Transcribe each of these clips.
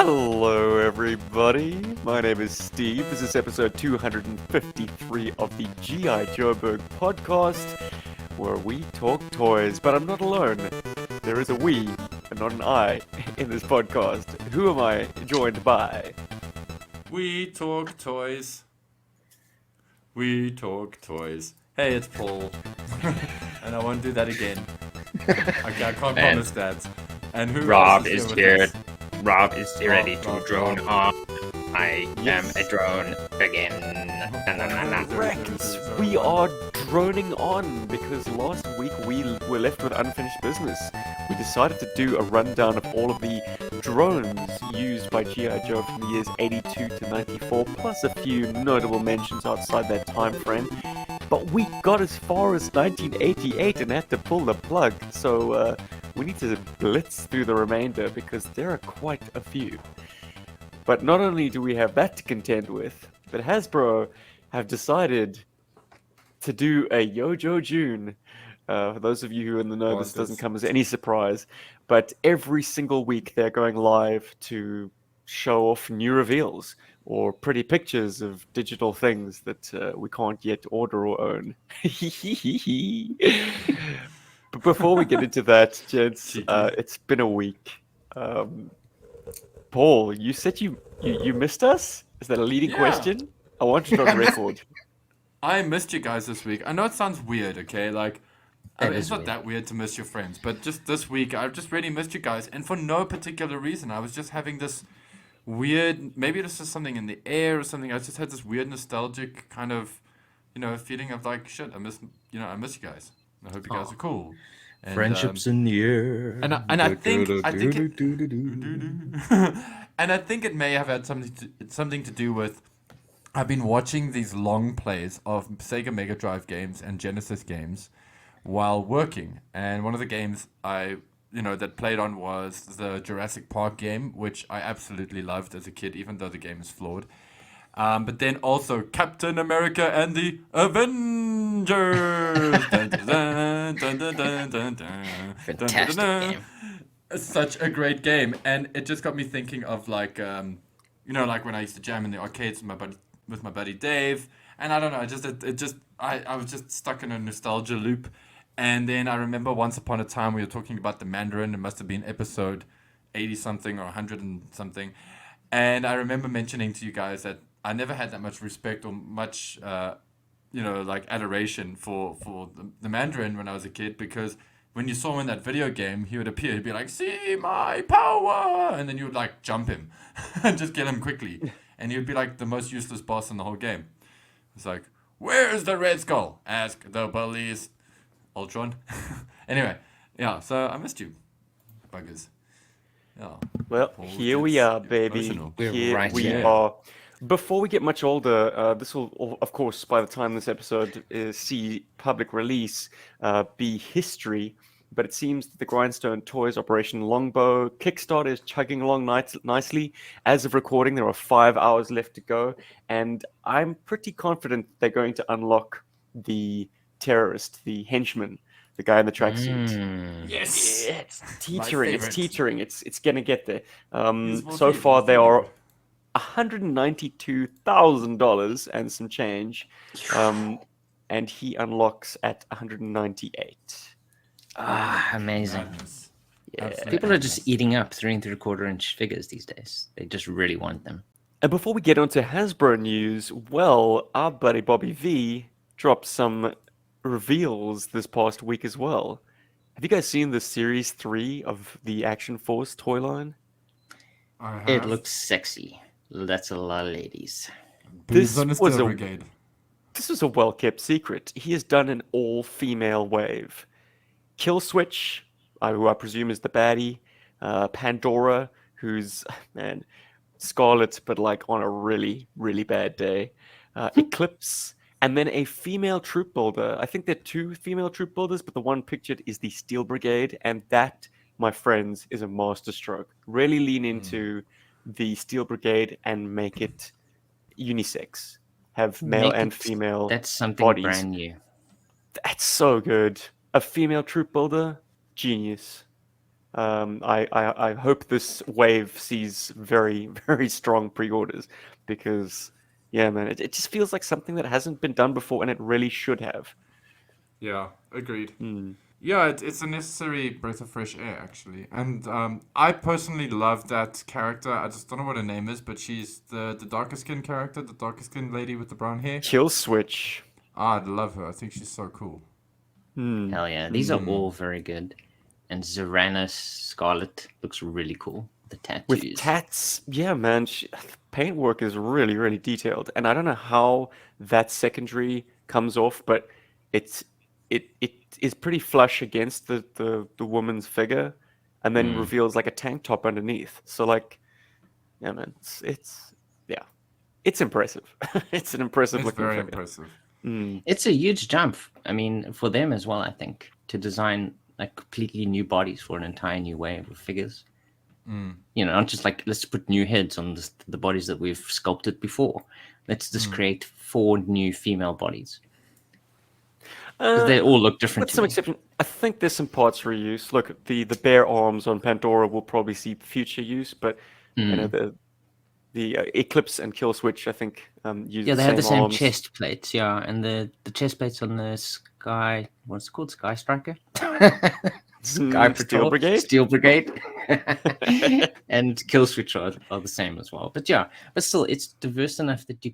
Hello, everybody. My name is Steve. This is episode 253 of the GI Joburg podcast, where we talk toys. But I'm not alone. There is a we, and not an I, in this podcast. Who am I joined by? We talk toys. We talk toys. Hey, it's Paul. And I won't do that again. I can't promise that. And who Rob else is with here. us? Rob is ready to Rob. drone on. I Yes. am a drone again. Na, na, na, na. Correct. We are droning on because last week we were left with unfinished business. We decided to do a rundown of all of the drones used by GI Joe from the years 82 to 94, plus a few notable mentions outside that time frame. But we got as far as 1988 and had to pull the plug, so we need to blitz through the remainder because there are quite a few. But not only do we have that to contend with, but Hasbro have decided to do a Yojo June. For those of you who are in the know, this doesn't come as any surprise, but every single week they're going live to show off new reveals or pretty pictures of digital things that we can't yet order or own. But before we get into that, gents, it's been a week. Paul, you said you missed us? Is that a leading Yeah. question? I want it on record. I missed you guys this week. I know it sounds weird, okay? Like, I mean, That it's is not weird. that weird to miss your friends, but just this week, I've just really missed you guys, and for no particular reason. I was just having this weird, maybe this is something in the air or something. I just had this weird nostalgic kind of, feeling of like, shit, I miss you guys. I hope you guys are cool. And, Friendships in the air. and I think it, and I think it may have had something to do with. I've been watching these long plays of Sega Mega Drive games and Genesis games while working, and one of the games that played on was the Jurassic Park game, which I absolutely loved as a kid, even though the game is flawed. But then also Captain America and the Avengers. Dun, dun, dun, dun, dun, dun, dun. Fantastic Dun, dun, dun. game. It's such a great game, and it just got me thinking of like like when I used to jam in the arcades with my buddy Dave, and I don't know, I was just stuck in a nostalgia loop. And then I remember once upon a time we were talking about the Mandarin. It must have been episode 80 something or 100 and something. And I remember mentioning to you guys that I never had that much respect or much, like adoration for the Mandarin when I was a kid, because when you saw him in that video game, he would appear, he'd be like, "See my power!" And then you would like jump him and just kill him quickly. And he would be like the most useless boss in the whole game. It's like, "Where's the Red Skull? Ask the police." Ultron. Anyway, yeah, so I missed you, buggers. Yeah. Well, Paul here we gets are, baby. emotional. We're Here right we here. are. Before we get much older, this will, of course, by the time this episode see public release, be history. But it seems that the Grindstone Toys Operation Longbow Kickstarter is chugging along nicely. As of recording, there are 5 hours left to go, and I'm pretty confident they're going to unlock the terrorist, the henchman, the guy in the tracksuit. Yes. Yeah, it's teetering. It's favorite. teetering. It's gonna get there. He's my So favorite, far he's they my are favorite. $192,000 and some change, and he unlocks at 198. Amazing. Madness. Yeah. Absolute People are just madness. eating up 3 3/4 inch figures these days. They just really want them. And before we get on to Hasbro news, well, our buddy Bobby V dropped some reveals this past week as well. Have you guys seen the Series 3 of the Action Force toy line? I have. It looks sexy. That's a lot of ladies. Boobs This on a was Steel a- Brigade. This was a well-kept secret. He has done an all-female wave. Kill Switch, who I presume is the baddie. Pandora, who's, man, Scarlet, but like on a really, really bad day. Eclipse, and then a female troop builder. I think there are 2 female troop builders, but the one pictured is the Steel Brigade, and that, my friends, is a masterstroke. Really lean into the Steel Brigade and make it unisex. Have male Make and it- female That's something bodies. brand new. That's so good. A female troop builder, genius. I hope this wave sees very, very strong pre-orders because, yeah, man, it just feels like something that hasn't been done before, and it really should have. Yeah, agreed. Hmm. Yeah, it's a necessary breath of fresh air, actually. And I personally love that character. I just don't know what her name is, but she's the darker skin character, the darker skin lady with the brown hair. Kill switch. Ah, I love her. I think she's so cool. Hmm. Hell yeah, these are all very good. And Zoranis Scarlet looks really cool. The With tattoos. tats, yeah, man, paintwork is really, really detailed, and I don't know how that secondary comes off, but it's it is pretty flush against the woman's figure, and then reveals like a tank top underneath. So like, yeah, man, it's yeah, it's impressive. It's an impressive It's looking very figure. impressive. It's a huge jump. I mean, for them as well, I think, to design like completely new bodies for an entire new wave of figures. You know, not just like let's put new heads on the bodies that we've sculpted before. Let's just create 4 new female bodies because they all look different With to some me. exception, I think there's some parts reuse. Look, the bare arms on Pandora will probably see future use, but you know the Eclipse and Kill Switch, I think, use Yeah, the they have the same same arms. chest plates. Yeah, and the chest plates on the Sky. What's it called? Sky Striker. Sky Patrol, Steel Brigade? Steel Brigade, and Kill Switch are the same as well. But yeah, but still, it's diverse enough that you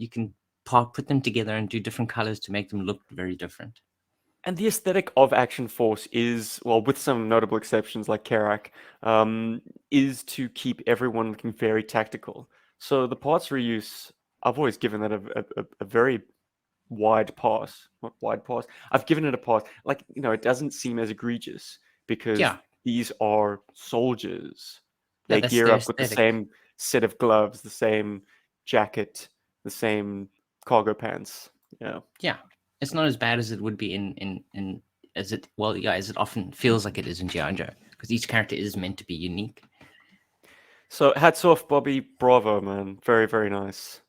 can put them together and do different colors to make them look very different. And the aesthetic of Action Force is, well, with some notable exceptions like Karak, is to keep everyone looking very tactical. So the parts reuse, I've always given that a very wide pass. Not wide pass. I've given it a pass. Like, you know, it doesn't seem as egregious because Yeah, these are soldiers. yeah, They that's gear their up with the aesthetic. same set of gloves, the same jacket, the same cargo pants. Yeah. Yeah, it's not as bad as it would be in as it well, yeah, as it often feels like it is in GI Joe because each character is meant to be unique. So hats off, Bobby. Bravo, man. Very, very nice.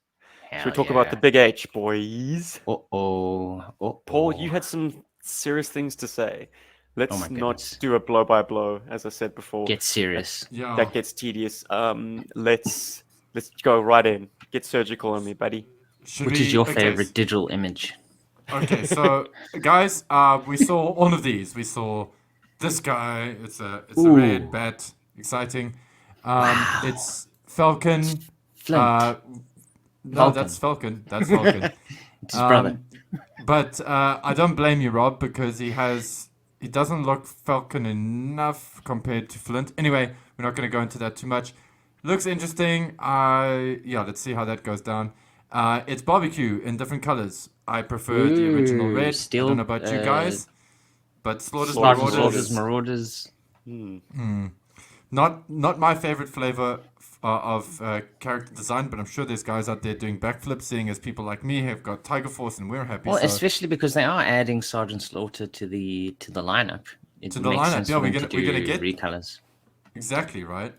Should we Hell talk about the yeah. big H, boys? Paul, you Oh. had some serious things to say. Oh my Let's not goodness. do a blow by blow, as I said before. Get serious. Yeah. That gets tedious. Let's go right in. Get surgical on me, buddy. Should Which we? is your Okay, favorite digital image? Okay, so guys, we saw all of these. We saw this guy. It's a red bat. Exciting. It's Falcon. Flint. No, Falcon. that's Falcon. That's Falcon. It's his brother. But I don't blame you, Rob, because he doesn't look Falcon enough compared to Flint. Anyway, we're not going to go into that too much. Looks interesting. Yeah, let's see how that goes down. It's barbecue in different colors. I prefer the original Ooh, red. still, I don't know about you guys, but Slaughter's Slaughter's Marauders. Marauders. Not my favorite flavor of character design, but I'm sure there's guys out there doing backflips, seeing as people like me have got Tiger Force and we're happy. Well, so especially because they are adding Sergeant Slaughter to the lineup. It To the makes lineup, sense yeah, for we're them gonna- we're gonna to do get- recolors. exactly right.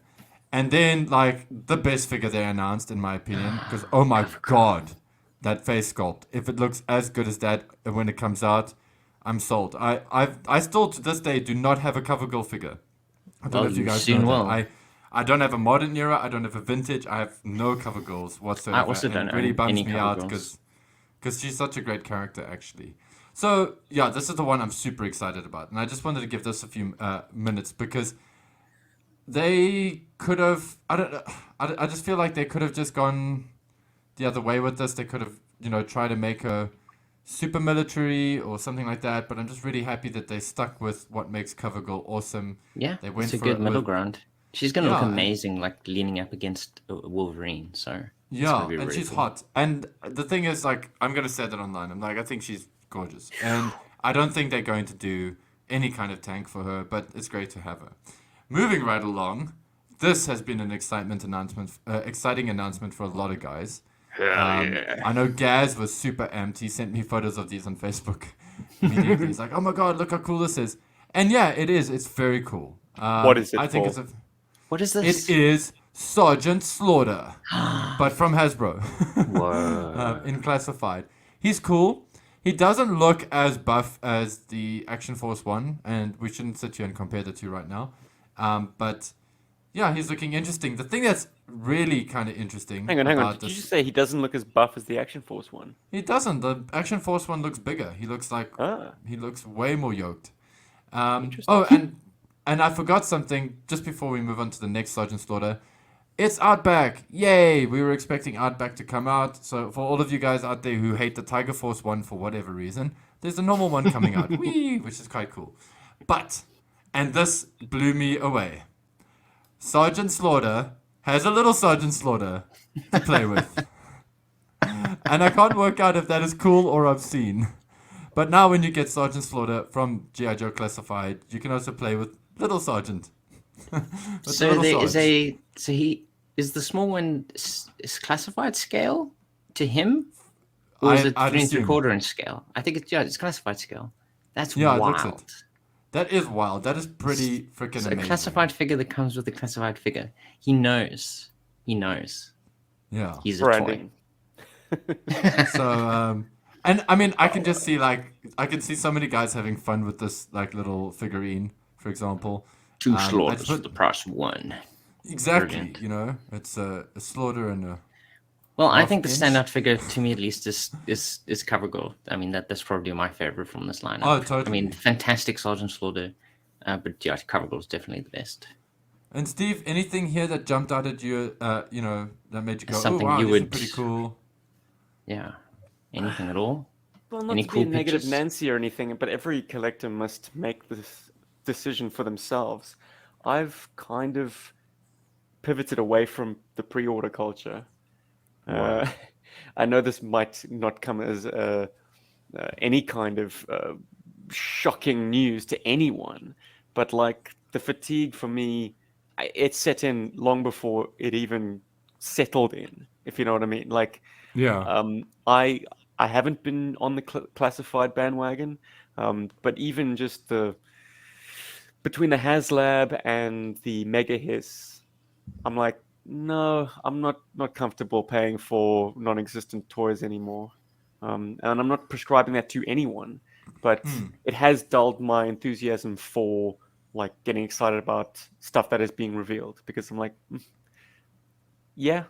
And then like the best figure they announced, in my opinion, because oh my god, that face sculpt. If it looks as good as that when it comes out, I'm sold. I still to this day do not have a cover girl figure. I don't Well, know if you you guys soon know that. will. I don't have a modern era. I don't have a vintage. I have no cover girls whatsoever. I also and don't it really own bums any me cover out girls. because she's such a great character actually. So yeah, this is the one I'm super excited about, and I just wanted to give this a few minutes because they could have. I don't. I just feel like they could have just gone the other way with this. They could have tried to make her super military or something like that. But I'm just really happy that they stuck with what makes Cover Girl awesome. Yeah, They went it's a for good it middle with- ground. She's gonna look Yeah, and- amazing, like leaning up against Wolverine. So it's Yeah, gonna be and really she's cool. hot. And the thing is, like, I'm gonna say that online. I'm like, I think she's gorgeous, and I don't think they're going to do any kind of tank for her. But it's great to have her. Moving right along, this has been an exciting announcement for a lot of guys. I know Gaz was super amped. He sent me photos of these on Facebook immediately. He's like, "Oh my god, look how cool this is!" And yeah, it is. It's very cool. What is it I think for? What is this? it is Sergeant Slaughter, but from Hasbro. Whoa. In classified. He's cool. He doesn't look as buff as the Action Force one, and we shouldn't sit here and compare the two right now. But yeah, he's looking interesting. The thing that's really kind of interesting Hang on. about Did you this, just say he doesn't look as buff as the Action Force one? he doesn't. The Action Force one looks bigger. Ah, He looks way more yoked. interesting. Oh, and I forgot something just before we move on to the next Sergeant Slaughter. It's Outback! Yay! We were expecting Outback to come out. So for all of you guys out there who hate the Tiger Force one for whatever reason, there's a normal one coming out. Whee! Which is quite cool. But, and this blew me away. Sergeant Slaughter has a little Sergeant Slaughter to play with. And I can't work out if that is cool or obscene. But now when you get Sergeant Slaughter from GI Joe Classified, you can also play with Little Sergeant. With So Little there is Sarge. he is the small one is classified scale to him, or is it I'd 3 and assume. 3/4 inch scale? I think it's classified scale. That's Yeah, it looks wild. it. That is wild. That is pretty freaking So a amazing. classified figure that comes with a classified figure. He knows. He knows. Yeah. He's a toy. Branding. So, and I mean, I can just see I can see so many guys having fun with this little figurine, for example. Two I slaughters just for put- the price of one. Exactly. Brilliant. You know, it's a slaughter and a. Well, I Half think the inch? standout figure to me at least is Cover Girl. I mean that's probably my favorite from this lineup. Oh, totally. I mean, fantastic Sergeant Slaughter, but yeah, Cover Girl is definitely the best. And Steve, anything here that jumped out at you? You know, that made you go, "Oh Something wow, you these are would- pretty cool." Yeah, anything at all? Well, not Any to be cool a negative pictures? Nancy or anything, but every collector must make this decision for themselves. I've kind of pivoted away from the pre-order culture. Uh, I know this might not come as any kind of shocking news to anyone, but like the fatigue for me, it set in long before it even settled in, if you know what I mean. Like, Yeah. I haven't been on the classified bandwagon, but even just between the HasLab and the Mega Hiss, I'm like, no, I'm not comfortable paying for non-existent toys anymore, and I'm not prescribing that to anyone, but it has dulled my enthusiasm for like getting excited about stuff that is being revealed because I'm like, yeah,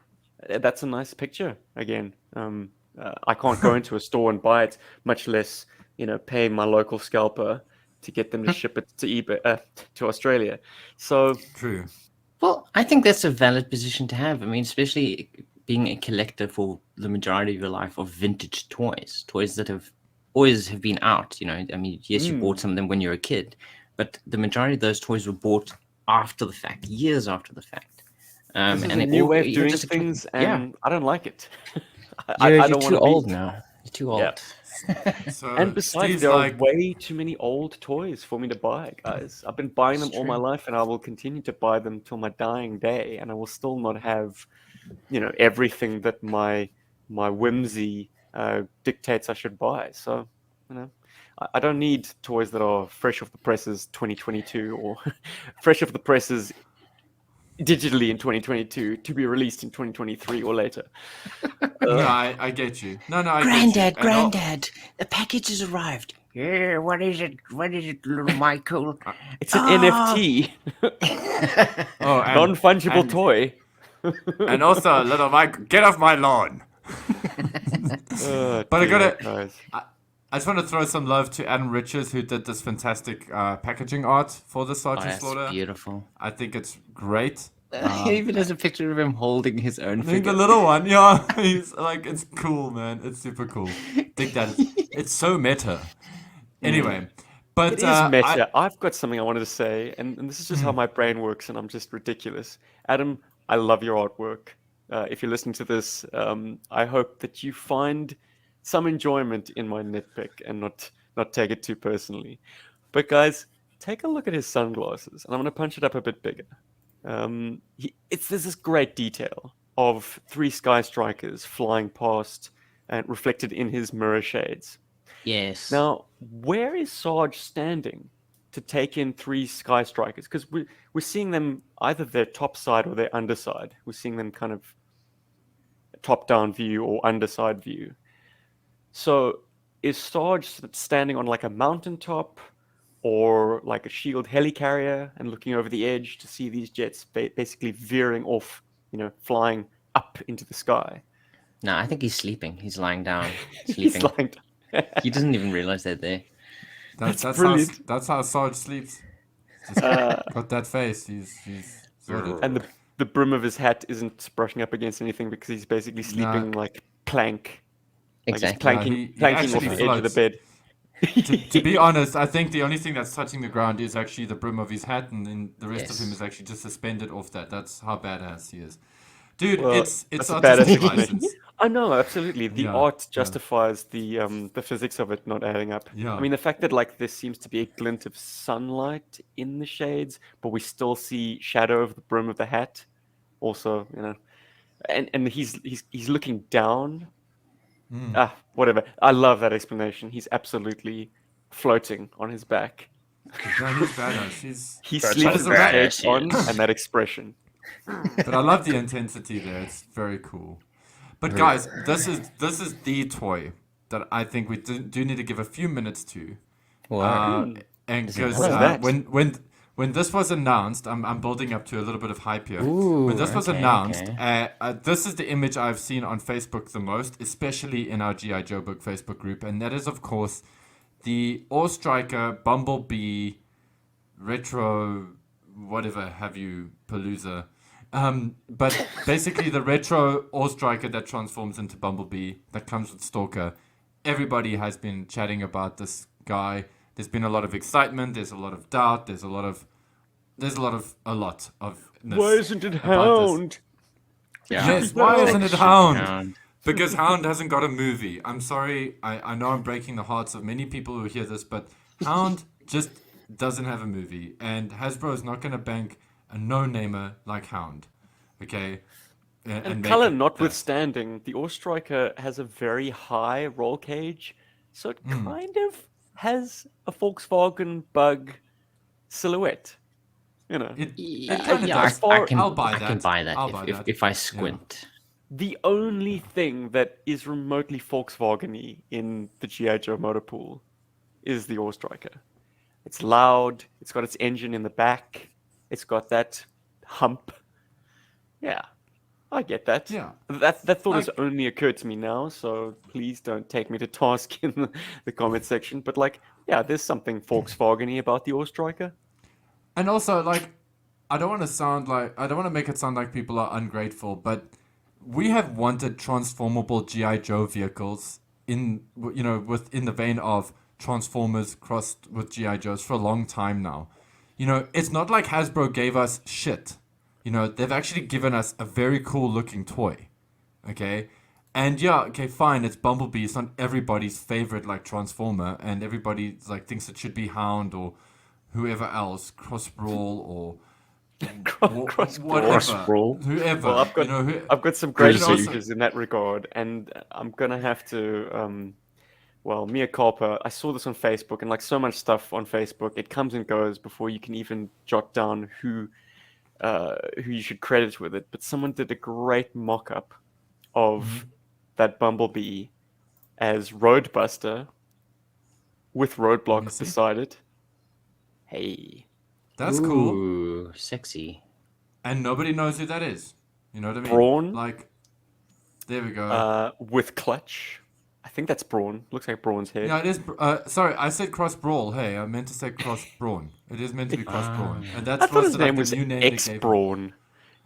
that's a nice picture again. I can't go into a store and buy it, much less pay my local scalper to get them to ship it to eBay to Australia. So True. Well, I think that's a valid position to have. I mean, especially being a collector for the majority of your life of vintage toys that have always have been out. You know, I mean, yes, you bought some of them when you were a kid, but the majority of those toys were bought after the fact, years after the fact. this is And a it new all- way of you're doing just a- things, yeah, and I don't like it. you're I don't too want to old be. now. You're too Yeah. old. So And besides, Steve's there are like, way too many old toys for me to buy, guys. I've been buying them It's all my true. life, and I will continue to buy them till my dying day, and I will still not have, everything that my whimsy dictates I should buy. So, I don't need toys that are fresh off the presses 2022 or fresh off the presses digitally in 2022 to be released in 2023 or later. no, I get you. No, I Granddad, get you. And all- Granddad, the package has arrived. Yeah, what is it? What is it, little Michael? It's an Ah! NFT, oh, and, non-fungible and, toy. and also, little Mike, get off my lawn. Oh, But I dear, gotta- guys. I just want to throw some love to Adam Richards, who did this fantastic packaging art for the Oh, Sergeant that's Slaughter. beautiful. I think it's great. He even has a picture of him holding his own I think figure. the little one, yeah, he's like, it's cool, man. It's super cool. Think that it's so meta. Anyway, but It is I- meta. I've got something I wanted to say, and this is just how my brain works, and I'm just ridiculous. Adam, I love your artwork. If you're listening to this, I hope that you find some enjoyment in my nitpick and not take it too personally. But guys, take a look at his sunglasses, and I'm going to punch it up a bit bigger. There's this great detail of 3 Sky Strikers flying past and reflected in his mirror shades. Yes. Now, where is Sarge standing to take in 3 Sky Strikers? Because we're seeing them either their top side or their underside. We're seeing them kind of top-down view or underside view. So is Sarge standing on like a mountaintop, or like a shield helicarrier and looking over the edge to see these jets basically veering off, flying up into the sky. No, I think he's sleeping. He's lying down, He's sleeping. lying down. He doesn't even realize they're there. That's How brilliant. that's how Sarge sleeps. Just got that face. He's sorted. And the brim of his hat isn't brushing up against anything because he's basically sleeping like plank. Like he's Exactly. planking off actually the edge of the floats. bed. To be honest, I think the only thing that's touching the ground is actually the brim of his hat, and then the rest of him Yes. is actually just suspended off that. That's how badass he is. Dude, Well, it's that's a artistic badass license. I know, absolutely. The Yeah, art yeah. justifies the physics of it not adding up. Yeah. I mean, the fact that like there seems to be a glint of sunlight in the shades, but we still see shadow of the brim of the hat. Also, and he's looking down. Whatever. I love that explanation. He's absolutely floating on his back. No, he's badass. He That's sleeps how with the badass shades he on is. and that expression. But I love the intensity there. It's very cool. But guys, this is the toy that I think we do need to give a few minutes to. And because What is that? when this was announced, I'm building up to a little bit of hype here. Ooh, When this was okay, announced, okay. this is the image I've seen on Facebook the most, especially in our GI Joburg Facebook group, and that is of course the ArealsSouthafricanhero Bumblebee retro whatever have you Palooza. But basically the retro ArealsSouthafricanhero that transforms into Bumblebee that comes with Stalker. Everybody has been chatting about this guy. There's been a lot of excitement. There's a lot of doubt. There's a lot of. Why isn't it about this. Hound? Yes, why isn't it Hound? Because Hound hasn't got a movie. I'm sorry. I know I'm breaking the hearts of many people who hear this, but Hound just doesn't have a movie, and Hasbro is not going to bank a no-namer like Hound. Okay. And make color it notwithstanding, the ArealsSouthafricanhero has a very high roll cage, so it kind of has a Volkswagen Bug silhouette. It Yeah, kinda yeah, does. I can I'll buy I can that. buy that I'll buy that. if I squint. The only thing that is remotely Volkswagen-y in the GI Joe motor pool is the ArealsSouthafricanhero. It's loud. It's got its engine in the back. It's got that hump. Yeah, I get that. Yeah. That thought has Like- only occurred to me now, so please don't take me to task in the comment section. But yeah, there's something Volkswagen-y about the ArealsSouthafricanhero. And also, I don't want to make it sound like people are ungrateful, but we have wanted transformable GI Joe vehicles within the vein of Transformers crossed with GI Joes for a long time now. It's not like Hasbro gave us shit. They've actually given us a very cool looking toy. Okay? And yeah, okay, fine, it's Bumblebee. It's not everybody's favorite Transformer, and everybody thinks it should be Hound or whoever else, Cross Brawl or Cross whatever, Cross Brawl. whoever. Well, I've got some great also- solutions in that regard, and I'm gonna have to. Well, mea culpa. I saw this on Facebook, and so much stuff on Facebook, it comes and goes before you can even jot down who you should credit with it. But someone did a great mock-up of that Bumblebee as Roadbuster with Let me Roadblock see. beside it. Hey, That's cool. Ooh, sexy. And nobody knows who that is. You know what I mean? Brawn? There we go. with Clutch. I think that's Brawn. Looks like Brawn's head. Yeah, it is. Sorry, I said Cross Brawl. Hey, I meant to say Cross Brawn. It is meant to be Cross Brawn, and I that's thought his the name was new name they X gave him. Brawn.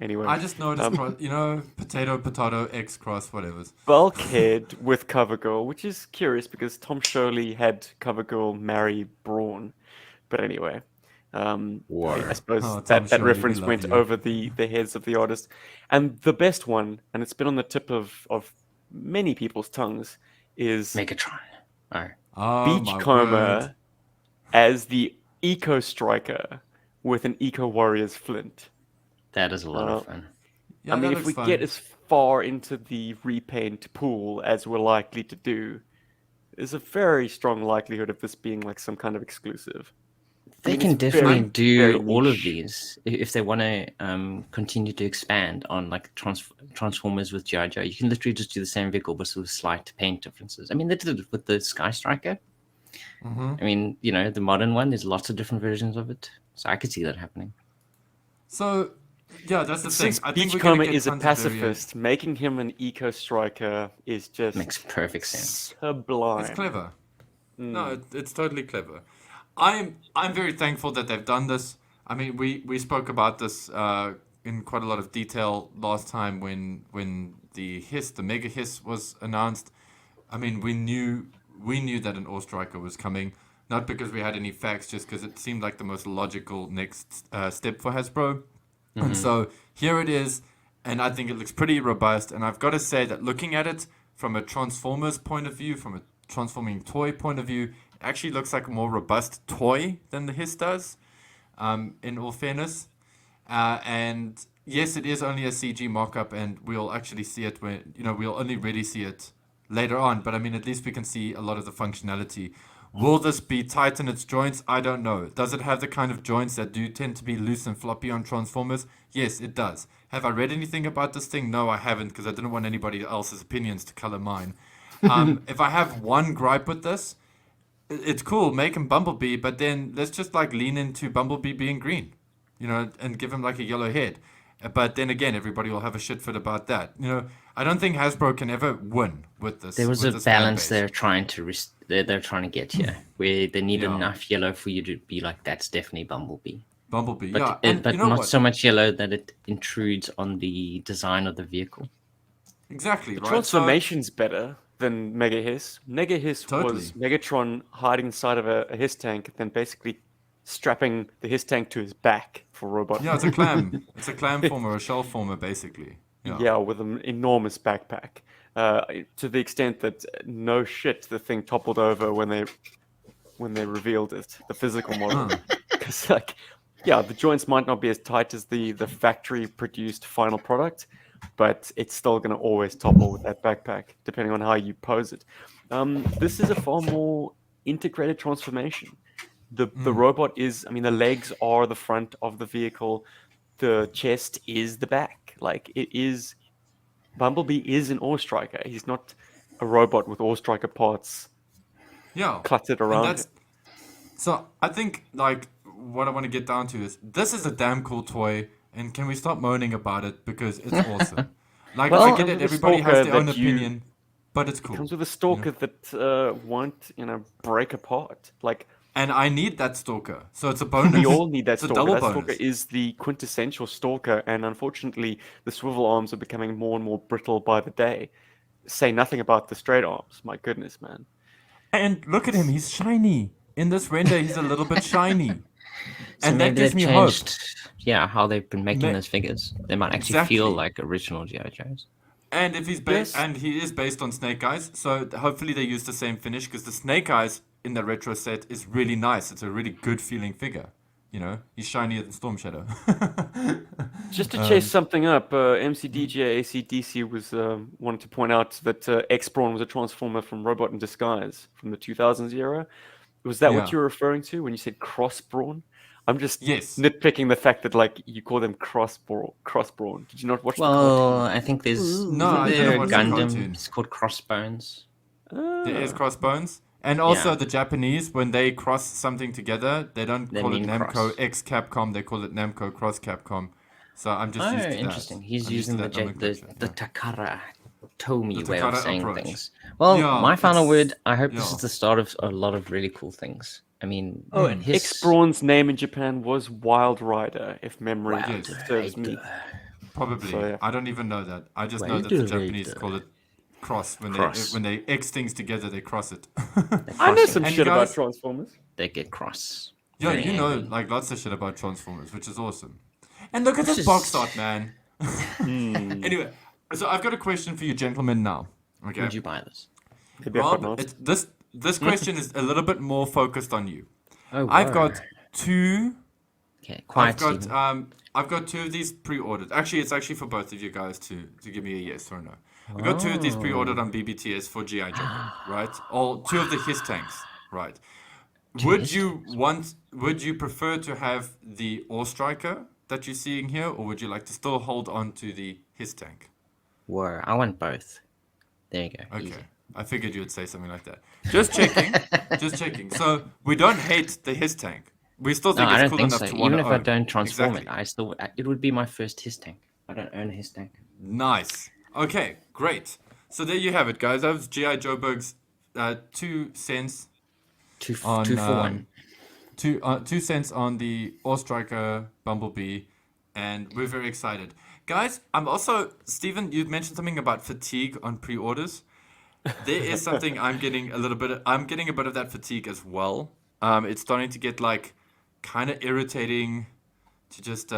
Anyway, I just know it as potato, X cross, whatever. Bulkhead with CoverGirl, which is curious because Tom Shirley had CoverGirl marry Brawn. But anyway, I suppose Oh, Tom that Shirley, we reference love went you. over the heads of the artists. And the best one, and it's been on the tip of many people's tongues, is Megatron. Oh. Oh, my word. Beachcomber as the Eco Striker with an Eco Warriors flint. That is a lot of fun. Yeah, I mean, that if we looks fun. get as far into the repaint pool as we're likely to do, there's a very strong likelihood of this being some kind of exclusive. They mean, can it's definitely very, do very all of niche. these if they want to continue to expand on Transformers with GI Joe. You can literally just do the same vehicle but with slight paint differences. I mean, they did it with the Sky Striker. I mean, the modern one, there's lots of different versions of it. So I could see that happening. So, yeah, that's the thing. Since I think we're going Beachcomber to get is a tons of variation. pacifist, making him an eco-striker is just Makes perfect sense. sublime. It's clever. No, it's totally clever. I'm very thankful that they've done this. I mean, we spoke about this in quite a lot of detail last time when the mega hiss was announced. I mean, we knew that an All Striker was coming, not because we had any facts, just because it seemed like the most logical next step for Hasbro. And so here it is, and I think it looks pretty robust. And I've got to say that looking at it from a Transformers point of view, from a transforming toy point of view, it actually looks like a more robust toy than the Hiss does, in all fairness. And yes, it is only a CG mock-up, and we'll actually see it when, we'll only really see it later on. But I mean, at least we can see a lot of the functionality. Will this be tight in its joints? I don't know. Does it have the kind of joints that do tend to be loose and floppy on Transformers? Yes, it does. Have I read anything about this thing? No, I haven't, because I didn't want anybody else's opinions to color mine. If I have one gripe with this, it's cool, make him Bumblebee, but then let's just lean into Bumblebee being green, and give him a yellow head. But then again, everybody will have a shit fit about that. I don't think Hasbro can ever win with this. There was with a this fan balance base. they're trying to they're trying to get here, where they need Yeah. enough yellow for you to be like, that's definitely Bumblebee. Bumblebee, But, yeah. And but you know not what? so much yellow that it intrudes on the design of the vehicle. Exactly, right? Transformation's better than Mega Hiss. Mega Hiss Totally. was Megatron hiding inside of a Hiss tank, then basically strapping the Hiss tank to his back for robot. Yeah, it's a clam. It's a clam former, a shell former, basically. Yeah, with an enormous backpack. To the extent that no shit, the thing toppled over when they revealed it, the physical model. Because the joints might not be as tight as the factory produced final product, but it's still going to always topple with that backpack, depending on how you pose it. This is a far more integrated transformation. The robot is, the legs are the front of the vehicle, the chest is the back. Bumblebee is an All Striker. He's not a robot with All Striker parts Yeah. cluttered And around that's him. so I think what I want to get down to is this is a damn cool toy, and can we stop moaning about it because it's awesome. Well, I get Comes it, with a everybody has stalker their own that you- opinion, but it's cool. Comes with a stalker that won't, break apart. And I need that stalker, so it's a bonus. We all need that It's a stalker. double That bonus. stalker is the quintessential stalker, and unfortunately, the swivel arms are becoming more and more brittle by the day. Say nothing about the straight arms. My goodness, man. And look at him, he's shiny. In this render, he's a little bit shiny. So And that maybe gives they've me hope. changed, how they've been making Ma- those figures. They might actually feel Exactly. like original GI Joes. And if he's Yes. and he is based on Snake Eyes, so hopefully they use the same finish because the Snake Eyes in the retro set is really nice. It's a really good feeling figure. He's shinier than Storm Shadow. Just to chase something up, MCDJ ACDC was wanted to point out that X-Brawn was a transformer from Robot in Disguise from the 2000s era. Was that Yeah. what you were referring to when you said Cross-Brawn? I'm just Yes. nitpicking the fact that you call them Cross-Brawn. Did you not watch the Well, I think there's No, I isn't didn't there a watch the Gundam. cartoon. It's called Crossbones. cartoon? There is Crossbones. And also Yeah. the Japanese, when they cross something together, they don't They call it mean Namco cross. X Capcom, they call it Namco Cross Capcom. So I'm just Oh, used to that. interesting. He's I'm used to using the that nomenclature, the yeah. Takara Tomy The way of Takara saying approach. things. Well, Yeah, my final it's- word, I hope this yeah. is the start of a lot of really cool things. I mean, Oh, and his X-Brawn's name in Japan was Wild Rider, if memory Wild serves me. Rider. Probably. So, yeah. I don't even know that. I just know Well, that the do Japanese it. call it cross. Cross. When they X things together, they cross it. I know some And shit about guys- Transformers. They get cross. Yeah, Very you know, angry. lots of shit about Transformers, which is awesome. And look at Which this is- box art, man. Anyway, so I've got a question for you, gentlemen. Now, okay, Would you buy this? Maybe I've got Rob, an answer. this question is a little bit more focused on you. Oh, I've whoa. got two. Okay, quiet. I've got two of these pre-ordered. Actually, it's actually for both of you guys to give me a yes or no. I've got two of these pre-ordered on BBTS for GI Joburg, right? All two of the his tanks, right? Would you prefer to have the All Striker that you're seeing here, or would you like to still hold on to the his tank? Whoa, I want both. There you go. Okay. Easy. I figured you would say something like that. Just checking. Just checking. So we don't hate the his tank. We still No, think I it's don't cool think enough so. to want Even to if I own. don't transform Exactly. it would be my first his tank. I don't own a his tank. Nice. Okay, great. So there you have it, guys. That was GI Joburg's 2 cents on 2 for 1. 2 cents on the BumbleStriker Bumblebee, and we're very excited, guys. I'm also Stephen. You mentioned something about fatigue on pre-orders. There is something I'm getting a little bit. I'm getting a bit of that fatigue as well. It's starting to get like kind of irritating to just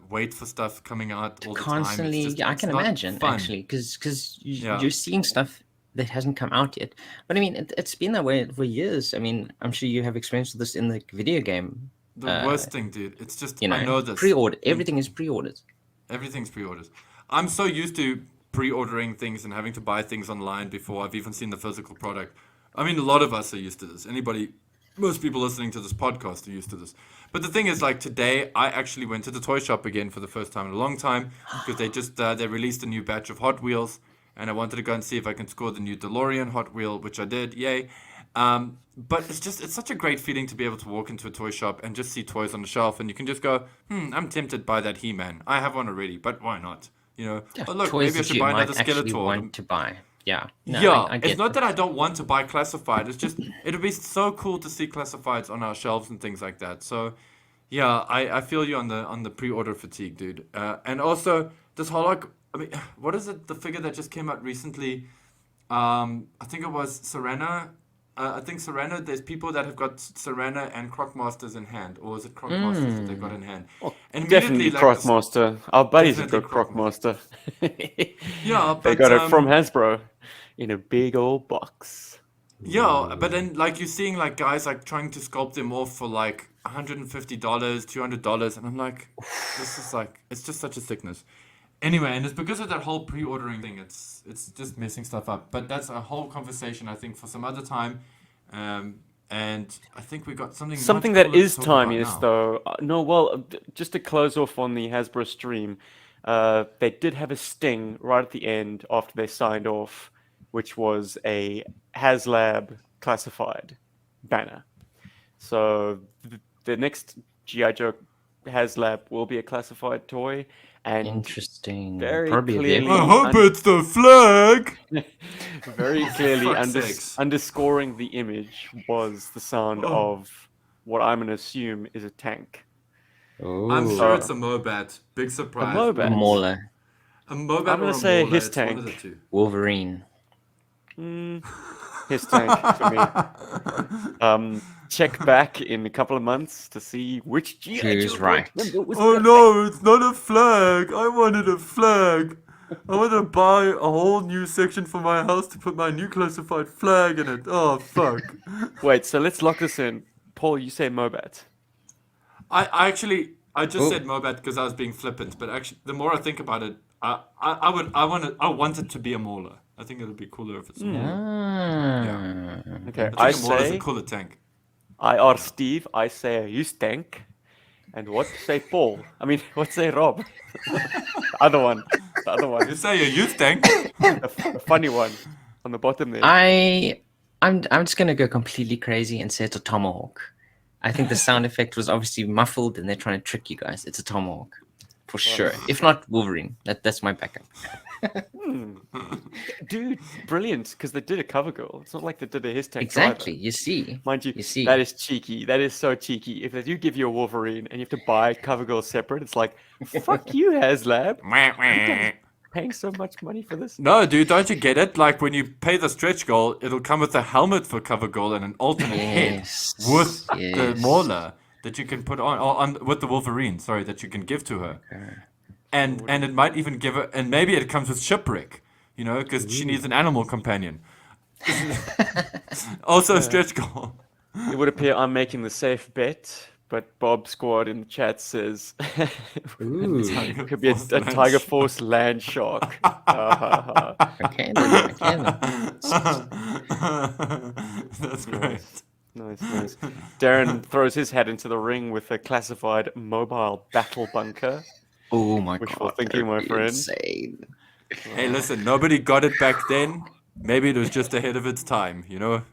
wait for stuff coming out all the time. Constantly, It's just, I it's can not imagine fun. actually, because Yeah. you're seeing stuff that hasn't come out yet. But I mean, it's been that way for years. I mean, I'm sure you have experience with this in the video game. The worst thing, dude. It's just You know, I know this. pre-order. Everything is pre-ordered. Everything's pre-orders. I'm so used to pre-ordering things and having to buy things online before I've even seen the physical product. I mean, a lot of us are used to this. Most people listening to this podcast are used to this. But the thing is, like today, I actually went to the toy shop again for the first time in a long time because they just they released a new batch of Hot Wheels, and I wanted to go and see if I can score the new DeLorean Hot Wheel, which I did. Yay! But it's such a great feeling to be able to walk into a toy shop and just see toys on the shelf, and you can just go, I'm tempted by that He-Man. I have one already, but why not? You know, oh look, Toys maybe I that should you buy might another actually Skeletor. want to buy. Yeah. No, Yeah, I it's get not that I don't want to buy classified. It's just it'd be so cool to see classifieds on our shelves and things like that. So, yeah, I feel you on the pre-order fatigue, dude. And also this whole like, I mean, what is it? The figure that just came out recently. I think it was Serena. I think Serena. There's people that have got Serena and Crocmasters in hand, or is it Crocmasters that they got in hand? And Definitely immediately, like, Crocmaster. Our buddies have got Definitely Crocmaster. Yeah, They but got it from Hasbro in a big old box. yeah, but then like you're seeing like guys like trying to sculpt them off for like $150, $200, and I'm like, this is like it's just such a sickness. Anyway, and it's because of that whole pre-ordering thing. It's just messing stuff up. But that's a whole conversation I think for some other time. And I think we got something. Something much that cooler to is talk about timeless, now. though. No, well, just to close off on the Hasbro stream, they did have a sting right at the end after they signed off, which was a HasLab classified banner. So the next GI Joe HasLab will be a classified toy, and Interesting. very Probably a clearly, vehicle. I hope it's the flag. very clearly fuck's sakes. underscoring the image was the sound of what I'm going to assume is a tank. I'm Ooh. sure it's a Mobat. Big surprise. Mobat. Mauler. A Mobat I'm or gonna a say Mauler, his it's one of the tank. two. Wolverine. His tank for me. Check back in a couple of months to see which GI Who's Joe right? member was Oh the no, it's not a flag. I wanted a flag. I want to buy a whole new section for my house to put my new classified flag in it. Oh fuck. Wait, so let's lock this in. Paul, you say Mobat. I just Oh. said Mobat because I was being flippant, but actually the more I think about it, I want it to be a Mauler. I think it'll be cooler if it's a Mauler. Ah. Okay, I I think a Mauler's a say cooler tank. I are Steve. I say you tank. And what say Paul? I mean, what say Rob? The other one. The other You one. say a youth tank? The funny one on the bottom there. I'm just gonna go completely crazy and say it's a tomahawk. I think the sound effect was obviously muffled, and they're trying to trick you guys. It's a tomahawk, for sure. If not Wolverine, that's my backup. Dude, brilliant, because they did a cover girl. It's not like they did a his tank Exactly. either. You see. Mind you, You see. that is cheeky. That is so cheeky. If they do give you a Wolverine and you have to buy cover girl separate, it's like, fuck you, HasLab. Paying so much money for this. No, dude, don't you get it? Like when you pay the stretch goal, it'll come with a helmet for cover goal and an alternate Yes. head with the yes. Mauler that you can put on with the Wolverine. Sorry, that you can give to her, and it might even give her, and maybe it comes with shipwreck, you know, because she needs an animal companion. Also, a stretch goal. It would appear I'm making the safe bet, but Bob Squad in the chat says Ooh. it could be a Tiger Force land shark. Okay then. Okay then. That's great. Nice. Darren throws his head into the ring with a classified mobile battle bunker. Oh my Wishful god. thinking, my that'd be friend. Insane. Hey, listen, nobody got it back then. Maybe it was just ahead of its time, you know?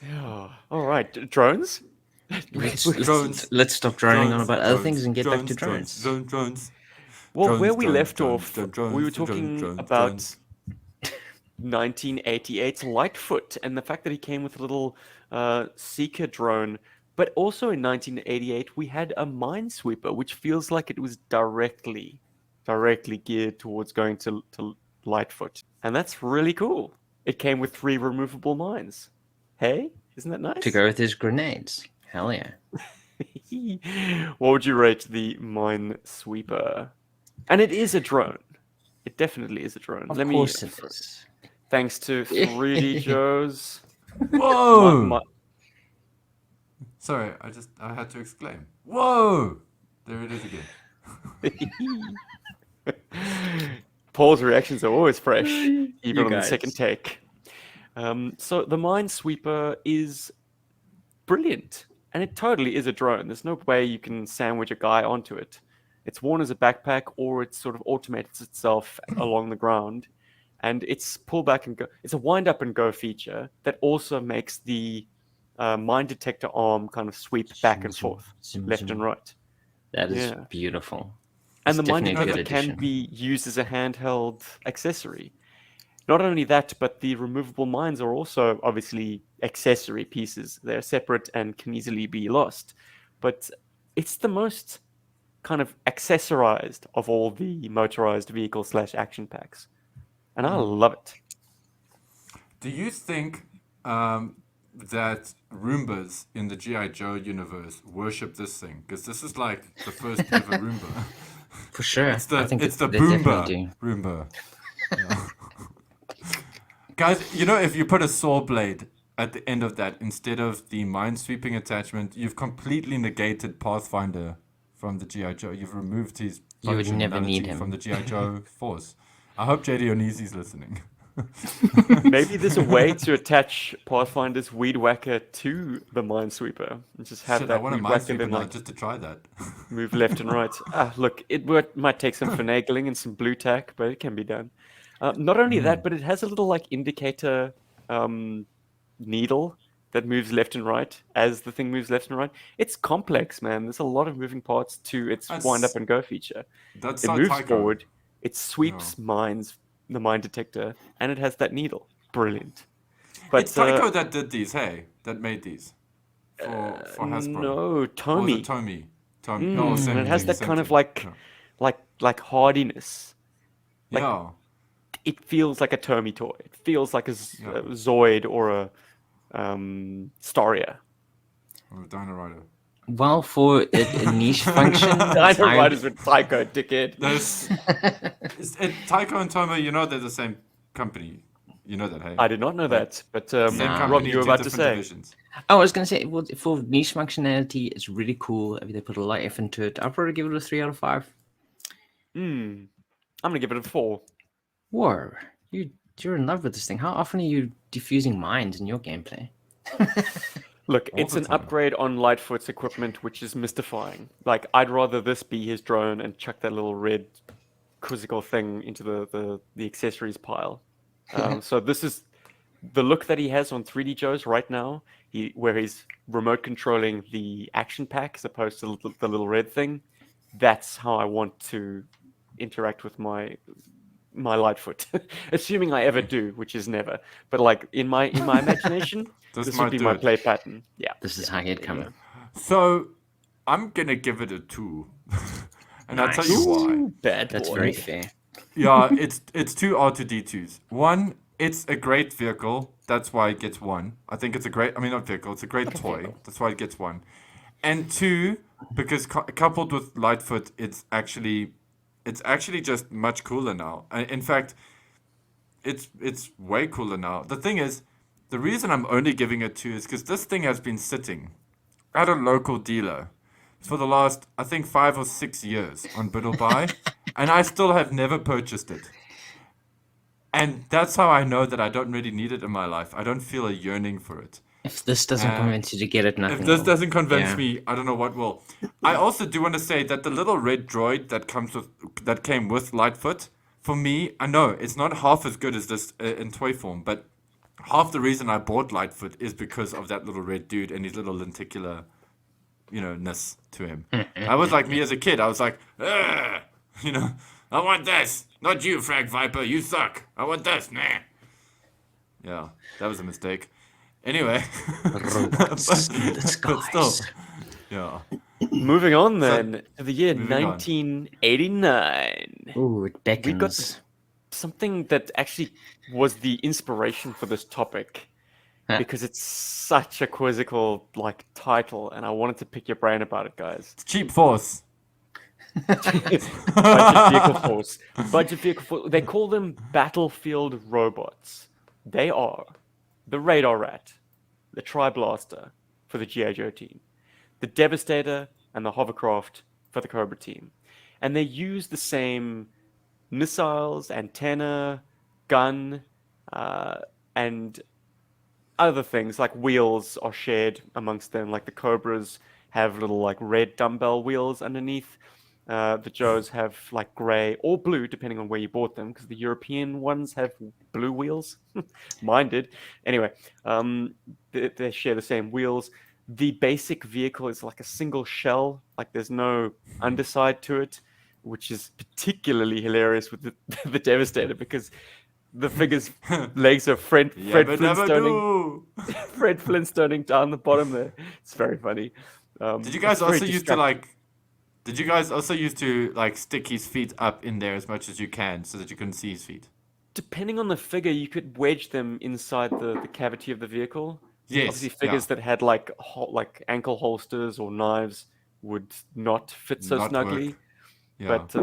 Yeah. All right, drones. Drones. Let's stop droning on about other drones, things and get back to drones, drones. drones. Well, where Drones, we drones, left drones, off, drones, we were drones, talking drones, about drones. 1988's Lightfoot and the fact that he came with a little seeker drone. But also in 1988, we had a Minesweeper, which feels like it was directly geared towards going to Lightfoot. And that's really cool. It came with 3 removable mines. Hey, isn't that nice? To go with his grenades. Hell yeah. What would you rate the Minesweeper? And it is a drone. It definitely is a drone. Of course it is. Thanks to 3D Joe's. Whoa! Sorry, I had to exclaim. Whoa! There it is again. Paul's reactions are always fresh, even You on the guys. second take. So the Minesweeper is brilliant, and it totally is a drone. There's no way you can sandwich a guy onto it. It's worn as a backpack, or it sort of automates itself along the ground, and it's pull back and go. It's a wind up and go feature that also makes the mine detector arm kind of sweep back and forth, left and right. That is Yeah. beautiful. And It's the mine definitely a detector good can addition. be used as a handheld accessory. Not only that, but the removable mines are also obviously accessory pieces. They're separate and can easily be lost. But it's the most kind of accessorized of all the motorized vehicle / action packs. And I love it. Do you think that Roombas in the GI Joe universe worship this thing? Because this is like the first ever Roomba. For sure. It's the I think it's the they definitely Boomba do. Roomba. Yeah. Guys, you know, if you put a saw blade at the end of that instead of the minesweeping attachment, you've completely negated Pathfinder from the GI Joe. You've removed his You would never need functionality him. from the GI Joe force. I hope JD Onizi's listening. Maybe there's a way to attach Pathfinder's Weed Whacker to the Minesweeper and just have Shit, I that want a Weed Whacker minesweeper then now like just to try that. move left and right. Look, might take some finagling and some blue tack, but it can be done. Not only that, but it has a little like indicator needle that moves left and right as the thing moves left and right. It's complex, man. There's a lot of moving parts to its wind up and go feature. That's It so moves Tycho. forward, it sweeps mines, the mine detector, and it has that needle. Brilliant. But It's Tycho that did these, hey? That made these. For Hasbro. no, Or was Tomy. it Tomy? Tomy. No, same And it has thing, that same kind of thing. like hardiness. like- Yeah. It feels like a Tomy toy. It feels like a Zoid or a Staria. Or Dino Rider. Well, for a niche function, Dino Riders with Tycho, dickhead. Tycho and Tomy, you know they're the same company. You know that, hey? I did not know that, but Same Nah. company, Rob, you were two about to different say. divisions. Oh, I was gonna say, well, for niche functionality, it's really cool. I mean, they put a lot of effort into it. I'll probably give it a 3 out of 5. I'm gonna give it a 4. Whoa, you're in love with this thing. How often are you defusing mines in your gameplay? Look, All it's the an time. upgrade on Lightfoot's equipment, which is mystifying. Like, I'd rather this be his drone and chuck that little red quizzical thing into the accessories pile. So this is the look that he has on 3D Joe's right now, where he's remote controlling the action pack as opposed to the little red thing. That's how I want to interact with my Lightfoot, assuming I ever do, which is never. But like in my imagination, This this might would be do my it. play pattern. Yeah. This is how he'd come. So, I'm gonna give it a 2. And I'll tell you Nice. why. Bad That's boy. very fair. Yeah, it's 2 R2D2s. One, it's a great vehicle. That's why it gets 1. I think it's a great, I mean, not vehicle, it's a great toy. That's why it gets 1. And 2, because coupled with Lightfoot, it's actually just much cooler now. In fact, it's way cooler now. The thing is, the reason I'm only giving it 2 is because this thing has been sitting at a local dealer for the last, I think, 5 or 6 years on Bid or Buy, and I still have never purchased it. And that's how I know that I don't really need it in my life. I don't feel a yearning for it. If this doesn't convince you to get it, nothing If this will. doesn't convince Yeah. me, I don't know what will. I also do want to say that the little red droid that came with Lightfoot, for me, I know it's not half as good as this in toy form, but half the reason I bought Lightfoot is because of that little red dude and his little lenticular, ness to him. I was like me as a kid. I was like, "Ugh," I want this. Not you, Frag Viper. You suck. I want this. Nah. Yeah, that was a mistake. Anyway. Robots in the But still, skies. yeah. Moving on then to the year moving on. 1989. Ooh, it We got beckons. something that actually was the inspiration for this topic Huh. because it's such a quizzical title, and I wanted to pick your brain about it, guys. Cheap Force. Budget vehicle force. They call them battlefield robots. They are the Radar Rat, the Tri-Blaster for the GI Joe team, the Devastator, and the Hovercraft for the Cobra team. And they use the same missiles, antenna, gun, and other things like wheels are shared amongst them. Like the Cobras have little red dumbbell wheels underneath. The Joes have grey or blue, depending on where you bought them, because the European ones have blue wheels. Mine did. Anyway, they share the same wheels. The basic vehicle is like a single shell, there's no underside to it, which is particularly hilarious with the Devastator because the figure's legs are Fred Flintstoning. Fred Flintstoning down the bottom there. It's very funny. Did you guys also used to Did you guys also used to stick his feet up in there as much as you can so that you couldn't see his feet? Depending on the figure, you could wedge them inside the cavity of the vehicle. Yes. Obviously, figures that had ankle holsters or knives would not fit so Not snugly. work. Yeah. But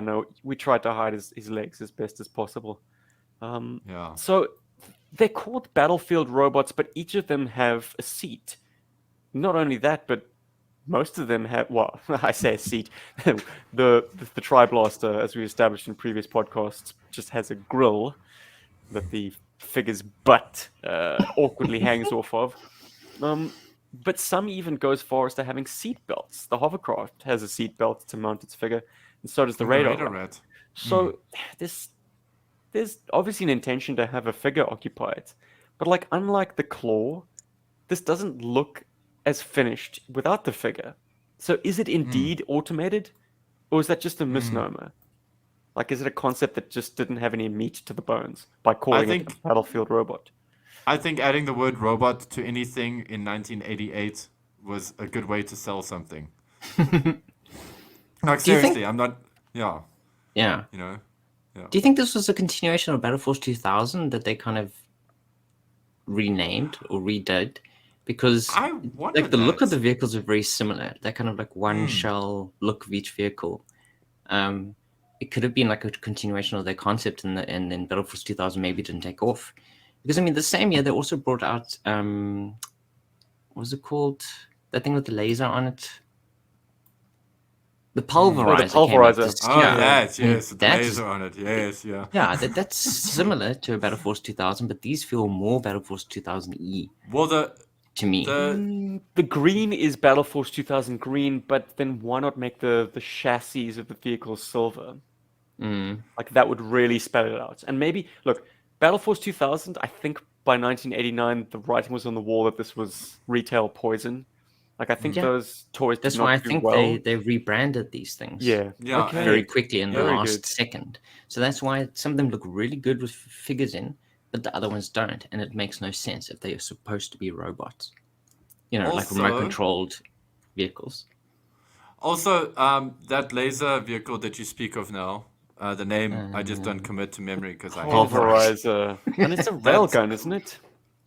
no, we tried to hide his legs as best as possible. Yeah. So they're called battlefield robots, but each of them have a seat. Not only that, but most of them have, well, I say a seat. the Tri-Blaster, as we established in previous podcasts, just has a grill that the figure's butt awkwardly hangs off of. But some even go as far as to having seat belts. The Hovercraft has a seat belt to mount its figure, and so does the Radar Rat. So there's obviously an intention to have a figure occupy it. But unlike the Claw, this doesn't look as finished without the figure. So is it indeed automated? Or is that just a misnomer? Is it a concept that just didn't have any meat to the bones by calling it a battlefield robot? I think adding the word robot to anything in 1988 was a good way to sell something. Seriously, I'm not... Yeah. Yeah. Yeah. Do you think this was a continuation of Battle Force 2000 that they kind of renamed or redid? Because the look of the vehicles are very similar. They're kind of one shell look of each vehicle. It could have been a continuation of their concept, and then Battle Force 2000 maybe didn't take off. Because the same year they also brought out what was it called? That thing with the laser on it. The pulverizer. The pulverizer. Yes, the laser on it. Yes, yeah. Yeah, that's similar to a Battle Force 2000, but these feel more Battle Force 2000E. Well, to me, the green is Battle Force 2000 green, but then why not make the chassis of the vehicles silver? That would really spell it out. And maybe look, Battle Force 2000. I think by 1989, the writing was on the wall that this was retail poison. I think those toys. That's why I think they rebranded these things. Yeah. Okay. Very quickly in the Very last good. second. So that's why some of them look really good with figures in, but the other ones don't, and it makes no sense if they are supposed to be robots. Like remote-controlled vehicles. Also, that laser vehicle that you speak of now, the name I just don't commit to memory because I Pulverizer. And it's a railgun, isn't it?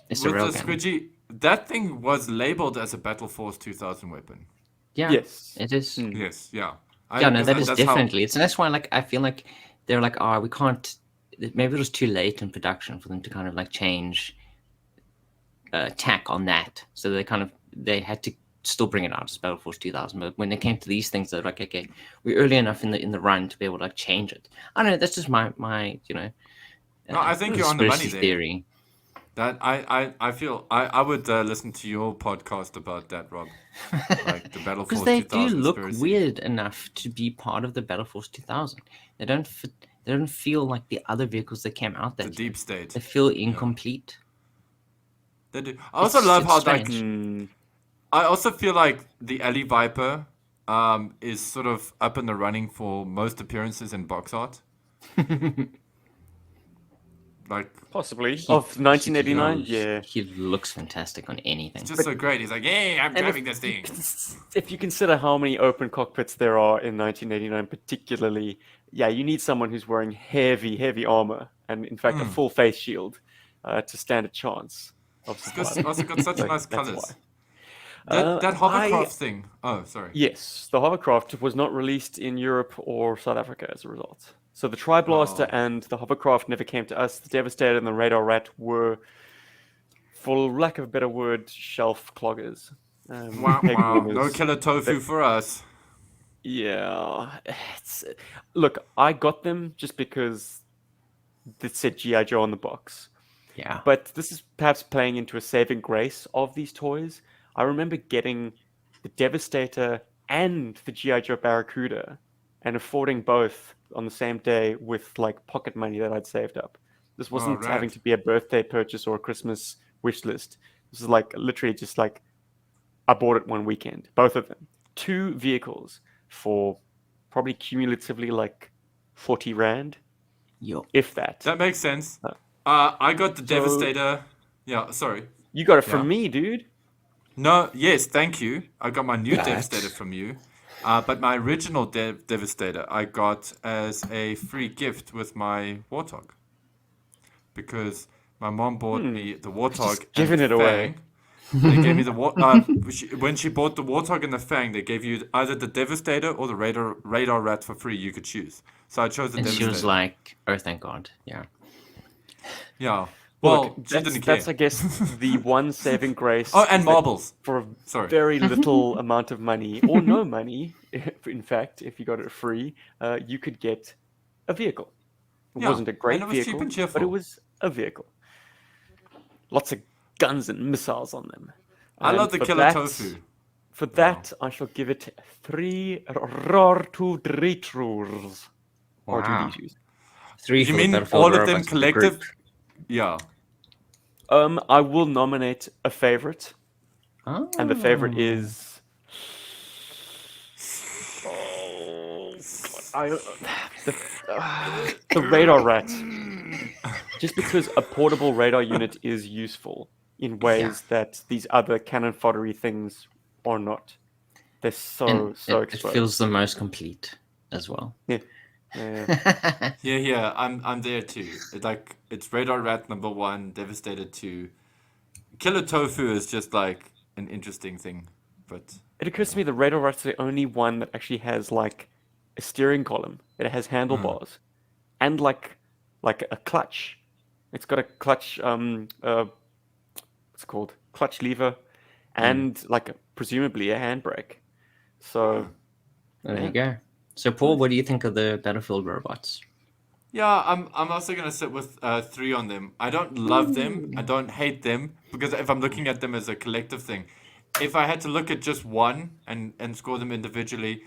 It's a with the railgun. squidgy. That thing was labeled as a Battle Force 2000 weapon. Yeah. Yes. It is. Yes. Yeah. That is definitely. And that's why, I feel like they're we can't. Maybe it was too late in production for them to kind of change tack on that. So they had to still bring it out as Battle Force 2000. But when they came to these things, they're like, okay, we're early enough in the run to be able to change it. I don't know. That's just my No, I think you're on the money there. Theory. That I feel I would listen to your podcast about that, Rob. The Battle Force 2000 because they do look conspiracy. weird enough to be part of the Battle Force 2000. They don't fit. they don't feel like the other vehicles that came out The that deep year. state. They feel incomplete. They do. I also love it's how strange. I also feel like the Alley Viper is sort of up in the running for most appearances in box art. Like, Possibly. He- Of he 1989? goes- Yeah. He looks fantastic on anything. it's just so great. He's like, hey, I'm And driving this thing. if you consider how many open cockpits there are in 1989, particularly, yeah, you need someone who's wearing heavy, heavy armor and, in fact, a full face shield to stand a chance of It's got, surviving. also got such So nice that's colors. why. That hovercraft thing. Oh, sorry. Yes, the hovercraft was not released in Europe or South Africa as a result. So the Tri-Blaster Oh. and the hovercraft never came to us. The Devastator and the Radar Rat were, for lack of a better word, shelf cloggers. Wow, Peg wow. No warmers. killer tofu for us. Yeah, look, I got them just because it said GI Joe on the box. Yeah. But this is perhaps playing into a saving grace of these toys. I remember getting the Devastator and the GI Joe Barracuda and affording both on the same day with like pocket money that I'd saved up. This wasn't having rad. to be a birthday purchase or a Christmas wish list. This is like literally just like I bought it one weekend, both of them. 2 vehicles for probably cumulatively like 40 Rand, Yo. if that. That makes sense. Uh, I got the so- Devastator. Yeah, sorry. You got it from Yeah. me, dude. No, yes, thank you. I got my new But- Devastator from you. But my original Devastator I got as a free gift with my Warthog. Because my mom bought me the Warthog and giving the it away. Fang. They gave me the when she bought the Warthog and the Fang, they gave you either the Devastator or the Radar Rat for free. You could choose. So I chose the And she Devastator. was like, oh, thank God. Yeah. yeah. Well, Look, she didn't care. that's I guess the one saving grace. Oh, and is that marbles. for a Sorry. very little amount of money, or no money, in fact, if you got it free, you could get a vehicle. It Yeah, wasn't a great and it was cheap vehicle, and but cheerful. it was a vehicle. Lots of guns and missiles on them. I love the for killer that- tofu. For that, I shall give it 3 R2D2s. Wow. R2D2s. 3 You for the mean Battlefield all of them robots the collective? group. Yeah. I will nominate a favorite, and the favorite Oh. is the radar rat. Just because a portable radar unit is useful in ways that these other cannon foddery things are not. They're so And it exposed. feels the most complete as well. Yeah. Yeah, I'm there too. It's Radar Rat number 1, Devastator 2. Killer Tofu is just like an interesting thing, but It occurs to me the radar rat's the only one that actually has like a steering column. It has handlebars and like a clutch. It's got a clutch what's it called? Clutch lever and like presumably a handbrake. So There you go. So, Paul, what do you think of the Battlefield robots? yeah, I'm also gonna sit with 3 on them. I don't love them. I don't hate them because if I'm looking at them as a collective thing, if I had to look at just one and score them individually,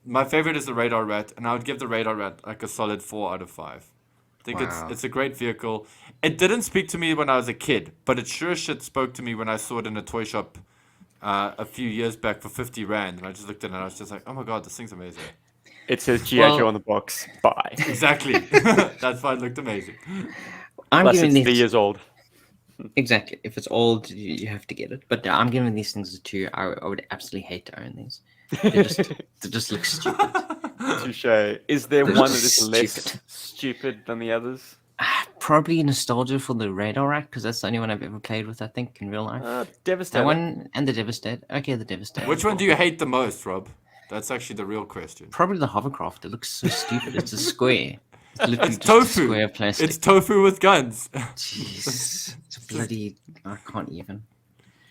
my favorite is the Radar Rat, and I would give the Radar Rat like a solid 4 out of 5. I think Wow. it's a great vehicle. It didn't speak to me when I was a kid, but it sure shit spoke to me when I saw it in a toy shop a few years back for 50 Rand, and I just looked at it and I was just like, oh my god, this thing's amazing. it says GI Well- Joe on the box. Bye. Exactly. That's why it looked amazing. I'm Plus giving it's 3 these years old. exactly. If it's old, you have to get it. But I'm giving these things a 2. I would absolutely hate to own these. They just look stupid. Touche. Is there They're one that just is less stupid. stupid than the others? Probably nostalgia for the Radar Rat because that's the only one I've ever played with. I think in real life. Devastator. That one and the Devastator. Okay, the Devastator. Which one do you hate the most, Rob? That's actually the real question. Probably the hovercraft. It looks so stupid. It's a square. It's literally It's just a tofu. square of plastic. It's tofu with guns. Jeez. It's a bloody. I can't even.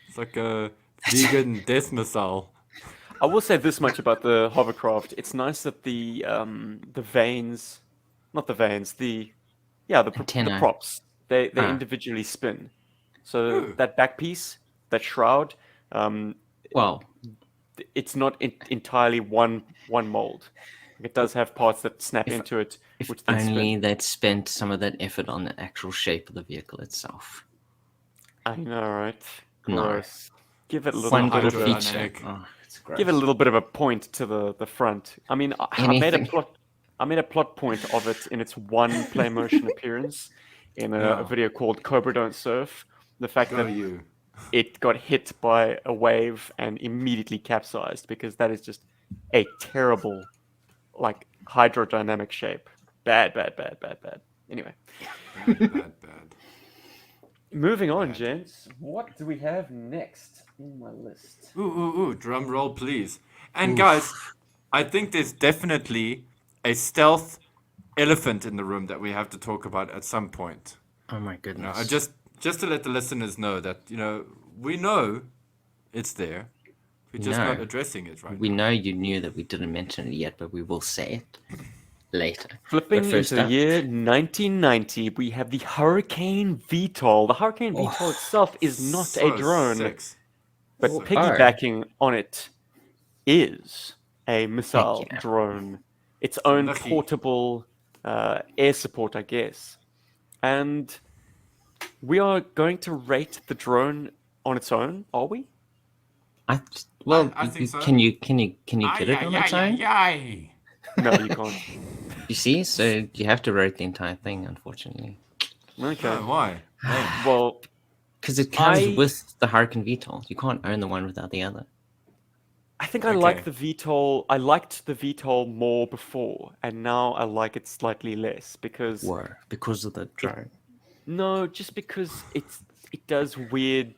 It's like a vegan death missile. I will say this much about the hovercraft. It's nice that the vanes, not the vanes, the Antennae. props, they Ah. individually spin. So Ooh. that back piece, that shroud, Well, it's not entirely one mold. It does have parts that snap If- into it, If which then only spin. they'd spent some of that effort on the actual shape of the vehicle itself. I know, right? No. Gross. Give it a little One bit little of a, feature. hydrodynamic. Oh, it's gross. give it a little bit of a point to the front. I mean, I made a Anything. plot. I made a plot point of it in its one play motion appearance in a Yeah. video called Cobra Don't Surf. The fact Go that you. it got hit by a wave and immediately capsized, because that is just a terrible, like, hydrodynamic shape. Bad, bad, bad, bad, bad. Anyway, Bad. moving on, Bad. gents. What do we have next in my list? Ooh, drum roll, please. And guys, I think there's definitely a stealth elephant in the room that we have to talk about at some point. Oh my You know, goodness. just to let the listeners know that, we know it's there. We're just not No. addressing it right We now. know you knew that we didn't mention it yet, but we will say it later. Flipping But first into the up- year 1990, we have the Hurricane VTOL. The Hurricane VTOL itself is not a So drone, six. but So- piggybacking on it is a missile yeah. drone. Its own Lucky. portable air support, I guess. And we are going to rate the drone on its own, are we? I think so. Can you get it on its own? No, you can't. You see, so you have to rate the entire thing, unfortunately, Okay. Oh, why? Lame. Well, because it comes I- with the Hurricane VTOL. You can't own the one without the other. I think I like Okay. the VTOL. I liked the VTOL more before, and now I like it slightly less because Were because of the drone. no, just because it does weird,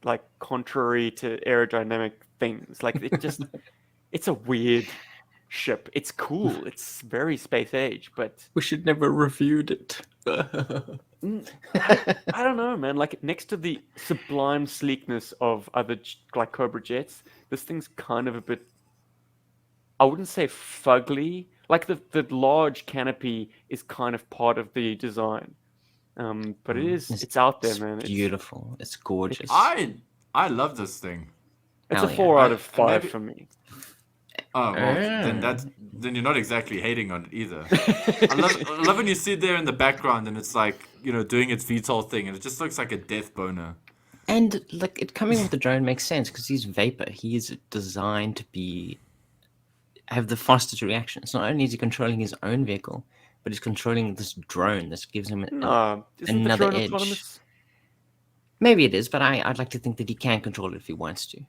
like contrary to aerodynamic things. Like it just it's a weird ship. It's cool. It's very space age, but We should never reviewed it. I don't know, man. Like next to the sublime sleekness of other like Cobra jets, this thing's kind of a bit. I wouldn't say fugly. Like the large canopy is kind of part of the design, but it's out there, It's man. beautiful. It's gorgeous. I love this thing. It's Hell a yeah. 4 out of And 5 maybe- for me. Oh well, then you're not exactly hating on it either. I love when you see it there in the background and it's like doing its VTOL thing and it just looks like a death boner. And like it coming with the drone makes sense because he's Vapor. He is designed to have the fastest reaction. It's not only is he controlling his own vehicle, but he's controlling this drone. This gives him Isn't the another drone edge. autonomous? Maybe it is, but I'd like to think that he can control it if he wants to.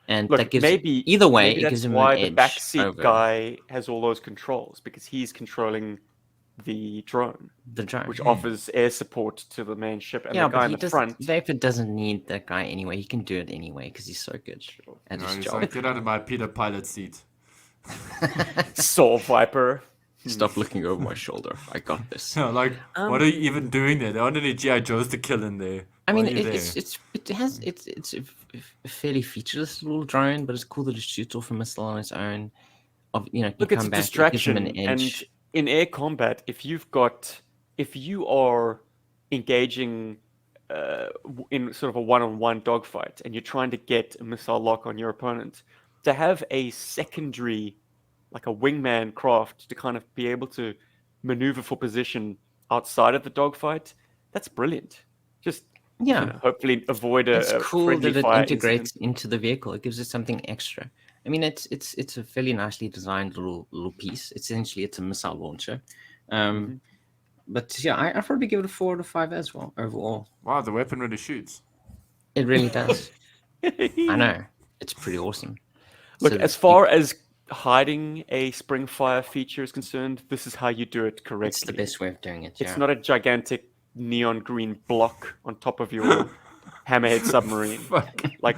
And Look, that gives maybe either way maybe it that's gives him why an the edge backseat over guy has all those controls, because he's controlling the drone, the drone. which offers air support to the main ship, and yeah, the guy but in he the doesn't. front. Vapor doesn't need that guy anyway. He can do it anyway because he's so good at his He's job. like, get out of my Peter Pilot seat. Soul Viper. Stop looking over my shoulder. I got this. No, like, what are you even doing there? There aren't any GI Joes to kill in there. I Why mean, are you there? it's a fairly featureless little drone, but it's cool that it shoots off a missile on its own. Look, it's a distraction, and in air combat, if you are engaging in sort of a one-on-one dogfight, and you're trying to get a missile lock on your opponent, to have a secondary, like a wingman craft, to kind of be able to maneuver for position outside of the dogfight, that's brilliant. Just hopefully avoid it's a cool friendly that it fire integrates incident. into the vehicle. It gives it something extra. I mean, it's a fairly nicely designed little piece. Essentially, it's a missile launcher. But yeah, I'd probably give it a 4 out of 5 as well overall. Wow, the weapon really shoots. It really does. I know. It's pretty awesome. Look, So as far as hiding a spring fire feature is concerned, this is how you do it correctly. it's the best way of doing it. It's Yeah. not a gigantic neon green block on top of your hammerhead submarine. Like,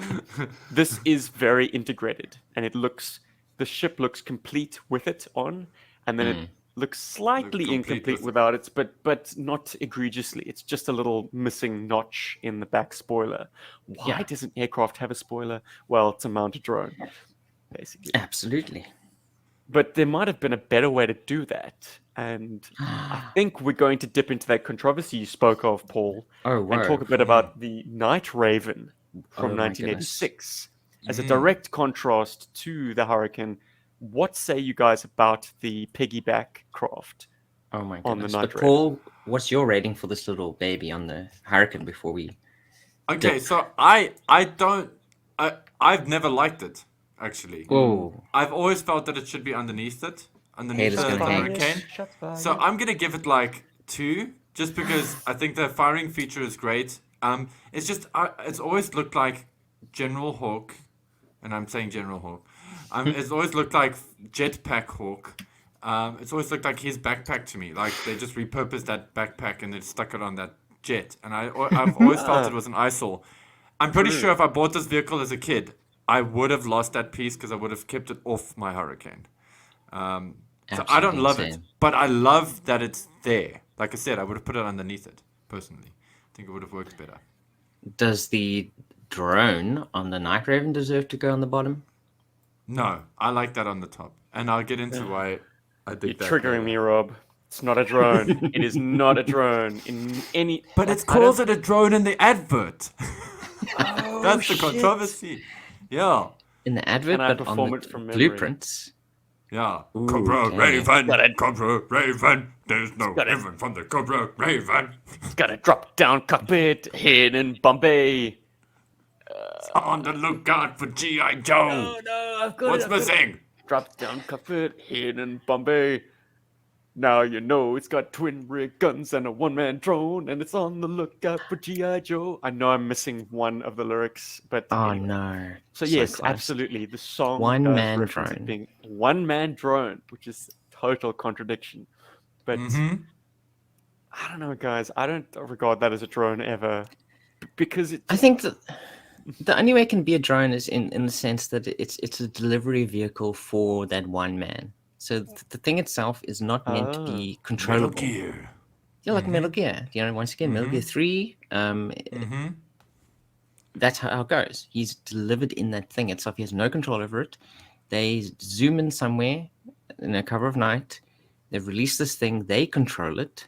this is very integrated, and the ship looks complete with it on, and then it looks slightly complete incomplete with it. without it, but not egregiously. It's just a little missing notch in the back spoiler. Why does an aircraft have a spoiler? Well, to mount a drone, basically. Absolutely. But there might have been a better way to do that. And I think we're going to dip into that controversy you spoke of, Paul, Oh, and talk a bit about the Night Raven from Oh, my 1986 as a direct contrast to the Hurricane. what say you guys about the piggyback craft? Oh my On the goodness. Night But Paul, what's your rating for this little baby on the Hurricane before we... Okay, Dip. so I've never liked it, actually. Whoa. I've always felt that it should be underneath it, underneath Haters the gonna hate. Hurricane. Shots fired. So I'm gonna give it like 2, just because I think the firing feature is great. It's just it's always looked like General Hawk, and I'm saying General Hawk. It's always looked like Jetpack Hawk. It's always looked like his backpack to me. Like they just repurposed that backpack and they stuck it on that jet. And I've always felt it was an eyesore. I'm pretty sure if I bought this vehicle as a kid, I would have lost that piece because I would have kept it off my Hurricane. So I don't Absolutely love it, insane. but I love that it's there. Like I said, I would have put it underneath it, personally. I think it would have worked better. Does the drone on the Night Raven deserve to go on the bottom? No, I like that on the top. And I'll get into why I You're think that. triggering me, Rob. It's not a drone. It is not a drone in any. But like, it calls it a drone in the advert. Oh, That's the shit. controversy. Yeah. In the advert, Can I but on perform the it from memory? blueprints. Yeah. Ooh, Cobra okay. Raven. Gotta- Cobra Raven. There's no gotta- heaven from the Cobra Raven. It's got a drop down cockpit hidden in Bombay. On the lookout for G.I. Joe. No, I've got What's missing? Drop down cockpit hidden in Bombay. Now you know it's got twin rig guns and a one-man drone, and it's on the lookout for G.I. Joe. I know I'm missing one of the lyrics, but Oh anyway. no. So yes, close. absolutely. The song One-man reference it drone. being one-man drone, which is total contradiction. But Mm-hmm. I don't know, guys. I don't regard that as a drone ever, because it. I think that the only way it can be a drone is in the sense that it's a delivery vehicle for that one man. So the thing itself is not meant to be Metal controllable. Gear. Yeah, like Metal Gear. You know, once again, Metal Gear 3, Mm-hmm. that's how it goes. He's delivered in that thing itself. He has no control over it. They zoom in somewhere in a cover of night. They release this thing. They control it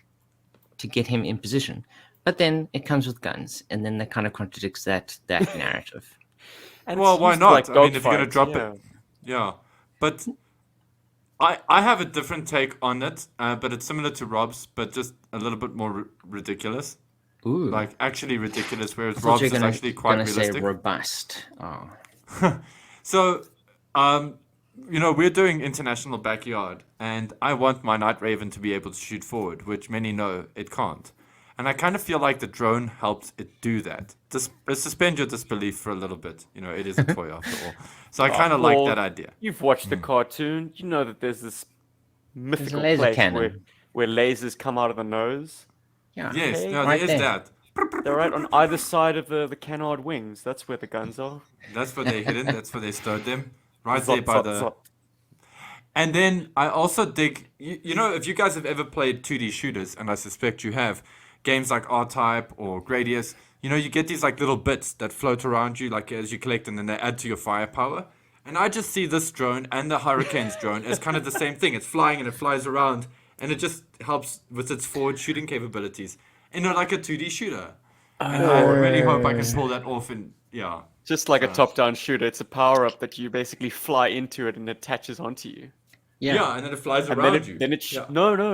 to get him in position. But then it comes with guns, and then that kind of contradicts that narrative. And Well, it's why used not? like I mean, if you're gonna dogfights, drop yeah. it, yeah. But I have a different take on it, but it's similar to Rob's, but just a little bit more ridiculous. Ooh, Like actually ridiculous, whereas I thought Rob's you is were gonna, actually quite gonna say realistic. robust. Oh, So, you know, we're doing international backyard, and I want my Night Raven to be able to shoot forward, which many know it can't. And I kind of feel like the drone helps it do that. Suspend your disbelief for a little bit. You know, it is a toy after all. So I kind of like well, that idea. You've watched the cartoon. You know that there's this mythical laser place cannon. where lasers come out of the nose. yeah. Yes, Okay, no, right there is there. that. They're right on either side of the canard wings. That's where the guns are. That's where they're hidden. That's where they stowed them. Right Zot, there by zot, the. zot. And then I also dig, you know, if you guys have ever played 2D shooters, and I suspect you have, games like R-Type or Gradius, you know, you get these like little bits that float around you, like as you collect, and then they add to your firepower. And I just see this drone and the Hurricane's drone as kind of the same thing. It's flying and it flies around, and it just helps with its forward shooting capabilities. You know, like a 2D shooter. And I really hope I can pull that off, and yeah. Just like a top-down shooter, it's a power-up that you basically fly into it and it attaches onto you. Yeah, and then it flies And around then you. it, then it Yeah.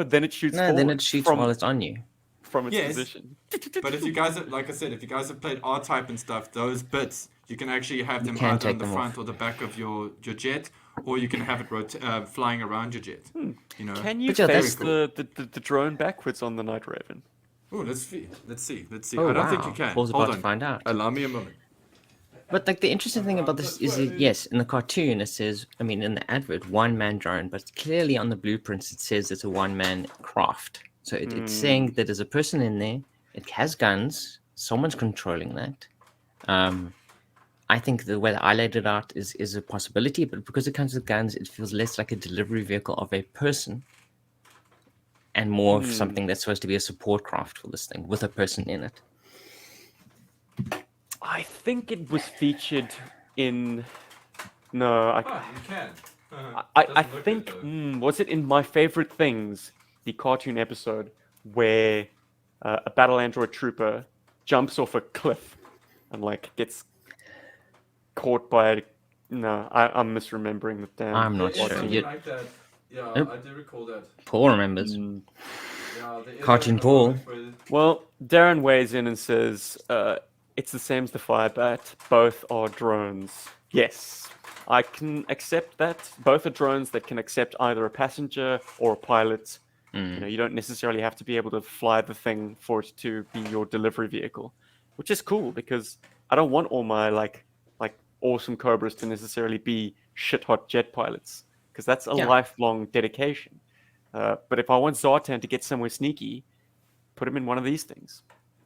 then it shoots No, forward then it shoots from, while it's on you. from its Yes. position. But if you guys, like I said, if you guys have played R-Type and stuff, those bits, you can actually have them can either take on the them front off. or the back of your jet, or you can have it flying around your jet. You know. Can you But yeah, face that's- the drone backwards on the Night Raven? Oh, let's see. Let's see. Oh, I don't think wow. you can. Paul's Hold about on. to find out. Allow me a moment. But like the interesting thing about this is that, yes, in the cartoon it says, I mean, in the advert, one-man drone, but clearly on the blueprints it says it's a one-man craft. So it's saying that there's a person in there. It has guns. Someone's controlling that. I think the way that I laid it out is a possibility, but because it comes with guns, it feels less like a delivery vehicle of a person and more of something that's supposed to be a support craft for this thing with a person in it. I think it was featured in. No, Oh, you can. I think was it in My Favorite Things, the cartoon episode where a battle android trooper jumps off a cliff and like gets caught by No, I'm misremembering the damn. I'm not There is sure. something You- like that. Yeah, Yep. I do recall that. Paul remembers. Mm. Yeah, there is Cartoon a Paul. moment where- Well, Darren weighs in and says, it's the same as the Firebat. Both are drones. Yes, I can accept that. Both are drones that can accept either a passenger or a pilot. You know, you don't necessarily have to be able to fly the thing for it to be your delivery vehicle, which is cool because I don't want all my like awesome Cobras to necessarily be shit hot jet pilots because that's a Yeah. lifelong dedication. But if I want Zartan to get somewhere sneaky, put him in one of these things.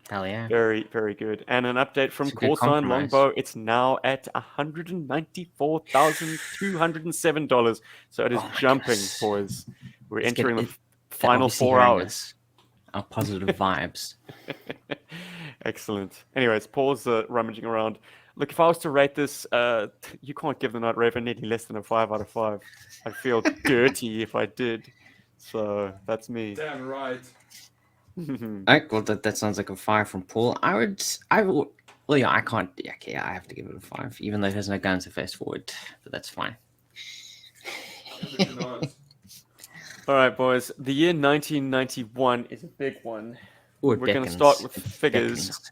Hell yeah. Very, very good. And an update from It's a good Callsign compromise. Longbow. It's now at $194,207. So it is Oh my jumping, goodness. boys. We're It's entering good- the it- final obviously 4 hearing hours. us, our positive vibes. Excellent. Anyways, Paul's rummaging around. Look, if I was to rate this, you can't give the Night Raven any less than a 5 out of 5. I'd feel dirty if I did. So that's me. Damn right. Alright, well, that sounds like a 5 from Paul. Well, yeah, I can't. Okay, I have to give it a 5, even though it has no guns to fast forward, but that's fine. All right, boys. The year 1991 is a big one. Ooh, it We're going to beckons. start with It figures. beckons.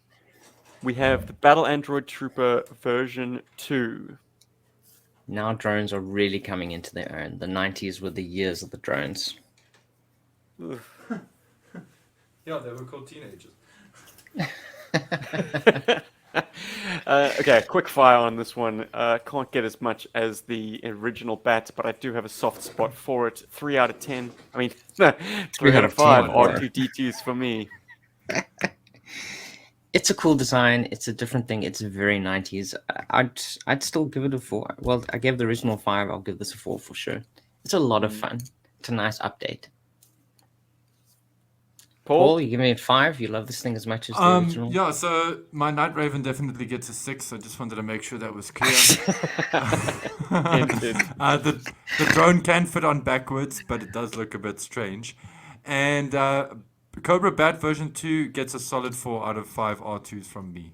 We have the Battle Android Trooper version 2. Now drones are really coming into their own. The 90s were the years of the drones. Ugh. Yeah, they were called teenagers. Okay, quick fire on this one. Can't get as much as the original Bat, but I do have a soft spot for it. 3 out of 10. I mean, 3 out of 5 10, R2D2s for me. It's a cool design. It's a different thing. It's very 90s. I'd still give it a 4. Well, I gave the original 5. I'll give this a 4 for sure. It's a lot of fun. It's a nice update. Paul, you give me a 5. You love this thing as much as the original. Yeah, so my Night Raven definitely gets a 6. I just wanted to make sure that was clear. Hinted. The drone can fit on backwards, but it does look a bit strange. And Cobra Bat version 2 gets a solid 4 out of 5 R2s from me.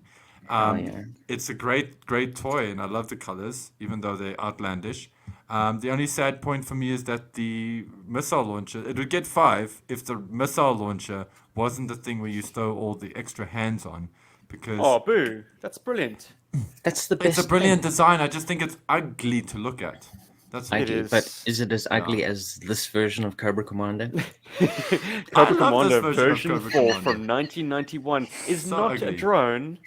Yeah. It's a great toy, and I love the colors, even though they're outlandish. The only sad point for me is that the missile launcher, it would get 5 if the missile launcher wasn't the thing where you stow all the extra hands on. Because Oh, boo. That's brilliant. That's the best. it's a brilliant thing. design. I just think it's ugly to look at. That's I It do, is. but is it as ugly as this version of Cobra Commander? Cobra love this Commander version of version Cobra 4 Commander. from 1991 is So not a ugly. drone,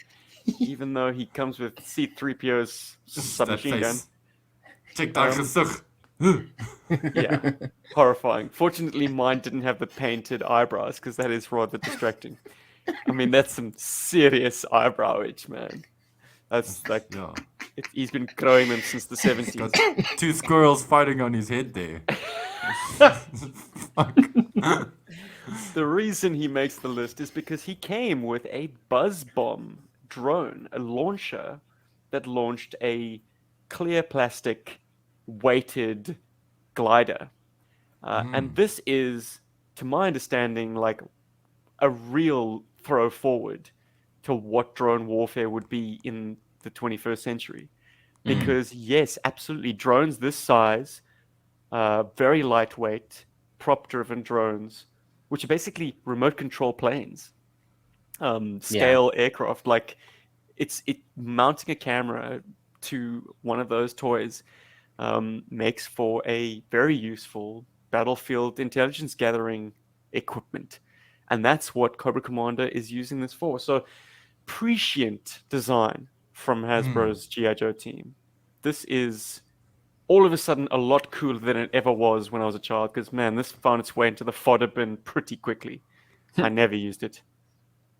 even though he comes with C-3PO's that submachine gun. face. Check that gezicht. Yeah, horrifying. Fortunately, mine didn't have the painted eyebrows because that is rather distracting. I mean, that's some serious eyebrow itch, man. That's like Yeah. he's been growing them since the 70s. Got 2 squirrels fighting on his head there. Fuck. The reason he makes the list is because he came with a buzz bomb drone, a launcher that launched a clear plastic weighted glider. And this is, to my understanding, like a real throw forward to what drone warfare would be in the 21st century. Because, yes, absolutely, drones this size, very lightweight, prop-driven drones, which are basically remote control planes, scale aircraft. Like, it's mounting a camera to one of those toys makes for a very useful battlefield intelligence gathering equipment. And that's what Cobra Commander is using this for. So, prescient design from Hasbro's GI Joe team. This is all of a sudden a lot cooler than it ever was when I was a child, because, man, this found its way into the fodder bin pretty quickly. I never used it.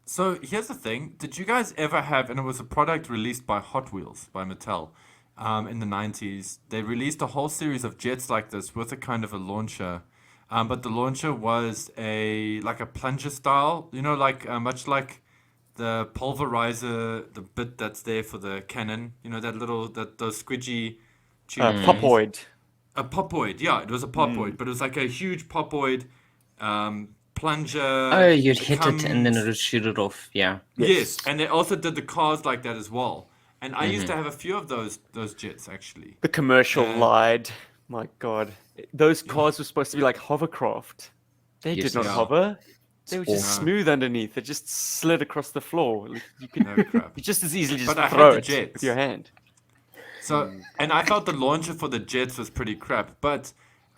So here's the thing. Did you guys ever have, and it was a product released by Hot Wheels, by Mattel, in the 90s. They released a whole series of jets like this with a kind of a launcher. But the launcher was like a plunger style, much like the pulverizer, the bit that's there for the cannon, those squidgy tube things. Popoid. A popoid, yeah, it was a popoid, but it was like a huge popoid plunger. Oh, you'd hit it and then comes- it would shoot it off. Yeah. Yes, and they also did the cars like that as well. And I used to have a few of those jets actually. The commercial And- lied. My God, those cars were supposed to be like hovercraft. They did not Useless. hover. They were just awful. smooth underneath. They just slid across the floor. Like, you could No crap. you just as easily just But I had throw the it jets. with your hand. So, and I felt the launcher for the jets was pretty crap, but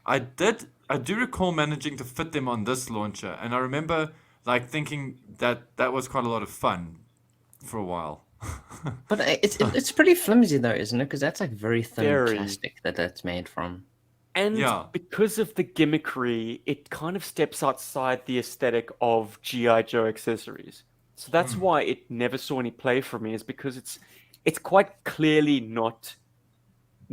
I do recall managing to fit them on this launcher, and I remember like thinking that was quite a lot of fun for a while. But it's pretty flimsy though, isn't it? Because that's like very thin Very. plastic that's made from. And Yeah. because of the gimmickry, it kind of steps outside the aesthetic of GI Joe accessories. So that's why it never saw any play for me, is because it's quite clearly not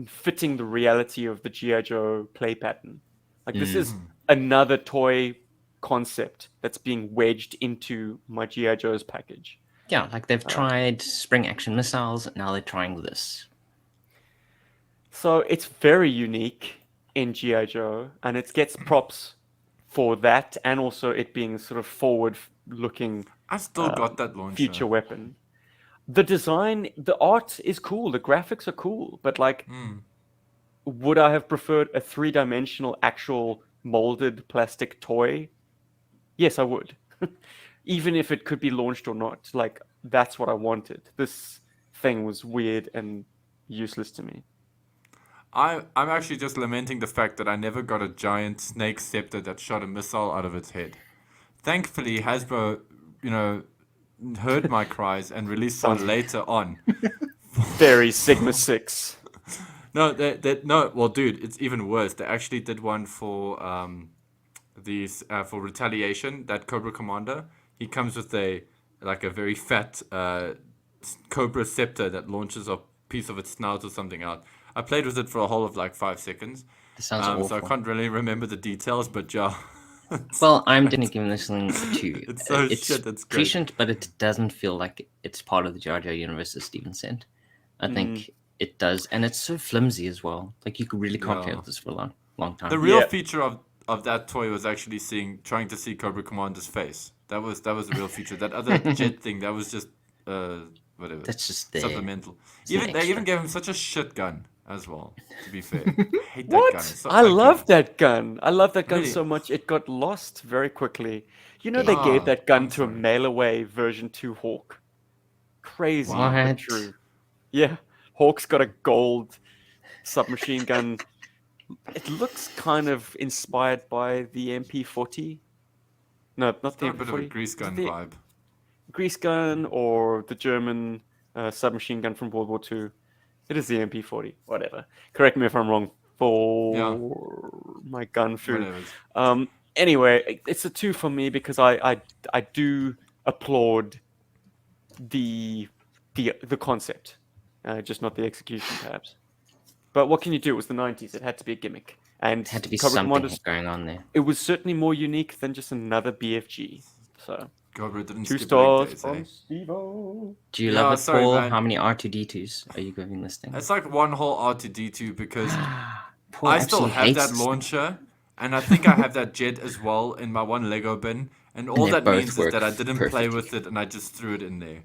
fitting the reality of the GI Joe play pattern. Like this is another toy concept that's being wedged into my GI Joe's package. Yeah, like they've tried spring action missiles, now they're trying this. So it's very unique in GI Joe, and it gets props for that, and also it being sort of forward-looking I still got that launcher. future weapon. The design, the art is cool, the graphics are cool, but like, would I have preferred a three-dimensional actual molded plastic toy? Yes, I would. Even if it could be launched or not, like that's what I wanted. This thing was weird and useless to me. I'm actually just lamenting the fact that I never got a giant snake scepter that shot a missile out of its head. Thankfully, Hasbro, heard my cries and released one later on. Very Sigma 6. No, no. Well, dude, it's even worse. They actually did one for for Retaliation. That Cobra Commander, he comes with a very fat Cobra scepter that launches a piece of its snout or something out. I played with it for a whole of like 5 seconds. This sounds So I awful. can't really remember the details, but yeah. Well, I'm definitely giving this thing a 2. It's so shit, that's great. prescient, but it doesn't feel like it's part of the Jar Jar universe, as Steven said. I think it does, and it's so flimsy as well. Like you really can't play Yeah. with this for a long time. The real Yeah. feature of that toy was actually trying to see Cobra Commander's face. That was the real feature. That other jet thing, that was just whatever. That's just there. Supplemental. It's an They even extra. gave him such a shit gun as well. To be fair, I hate that What? gun. It's so I ugly. love that gun. I love that gun Really? so much. It got lost very quickly. You know, Yeah. they gave that gun I'm to a sorry. mail-away version 2 Hawk. Crazy, but What? true. Yeah, Hawk's got a gold submachine gun. It looks kind of inspired by the MP40. No, not the Got a bit of a MP40. grease Is it gun the vibe. Grease gun or the German submachine gun from World War II. It is the MP40. Whatever. Correct me if I'm wrong. For my gun food. Whatever. Anyway, it's a 2 for me because I do applaud the concept, just not the execution, perhaps. But what can you do? It was the 90s. It had to be a gimmick, and Had to be Cobra something Commander's- going on there. It was certainly more unique than just another BFG. So Cobra didn't 2 skip stars leg days, from eh? Steve-O. Do you Yeah, love it, sorry, Paul? man. How many R2D2s are you giving this thing? It's like one whole R2D2 because Paul I still absolutely have hates that this thing. launcher, and I think I have that jet as well in my one Lego bin. And all they that both means is work that I didn't play perfectly. with it and I just threw it in there.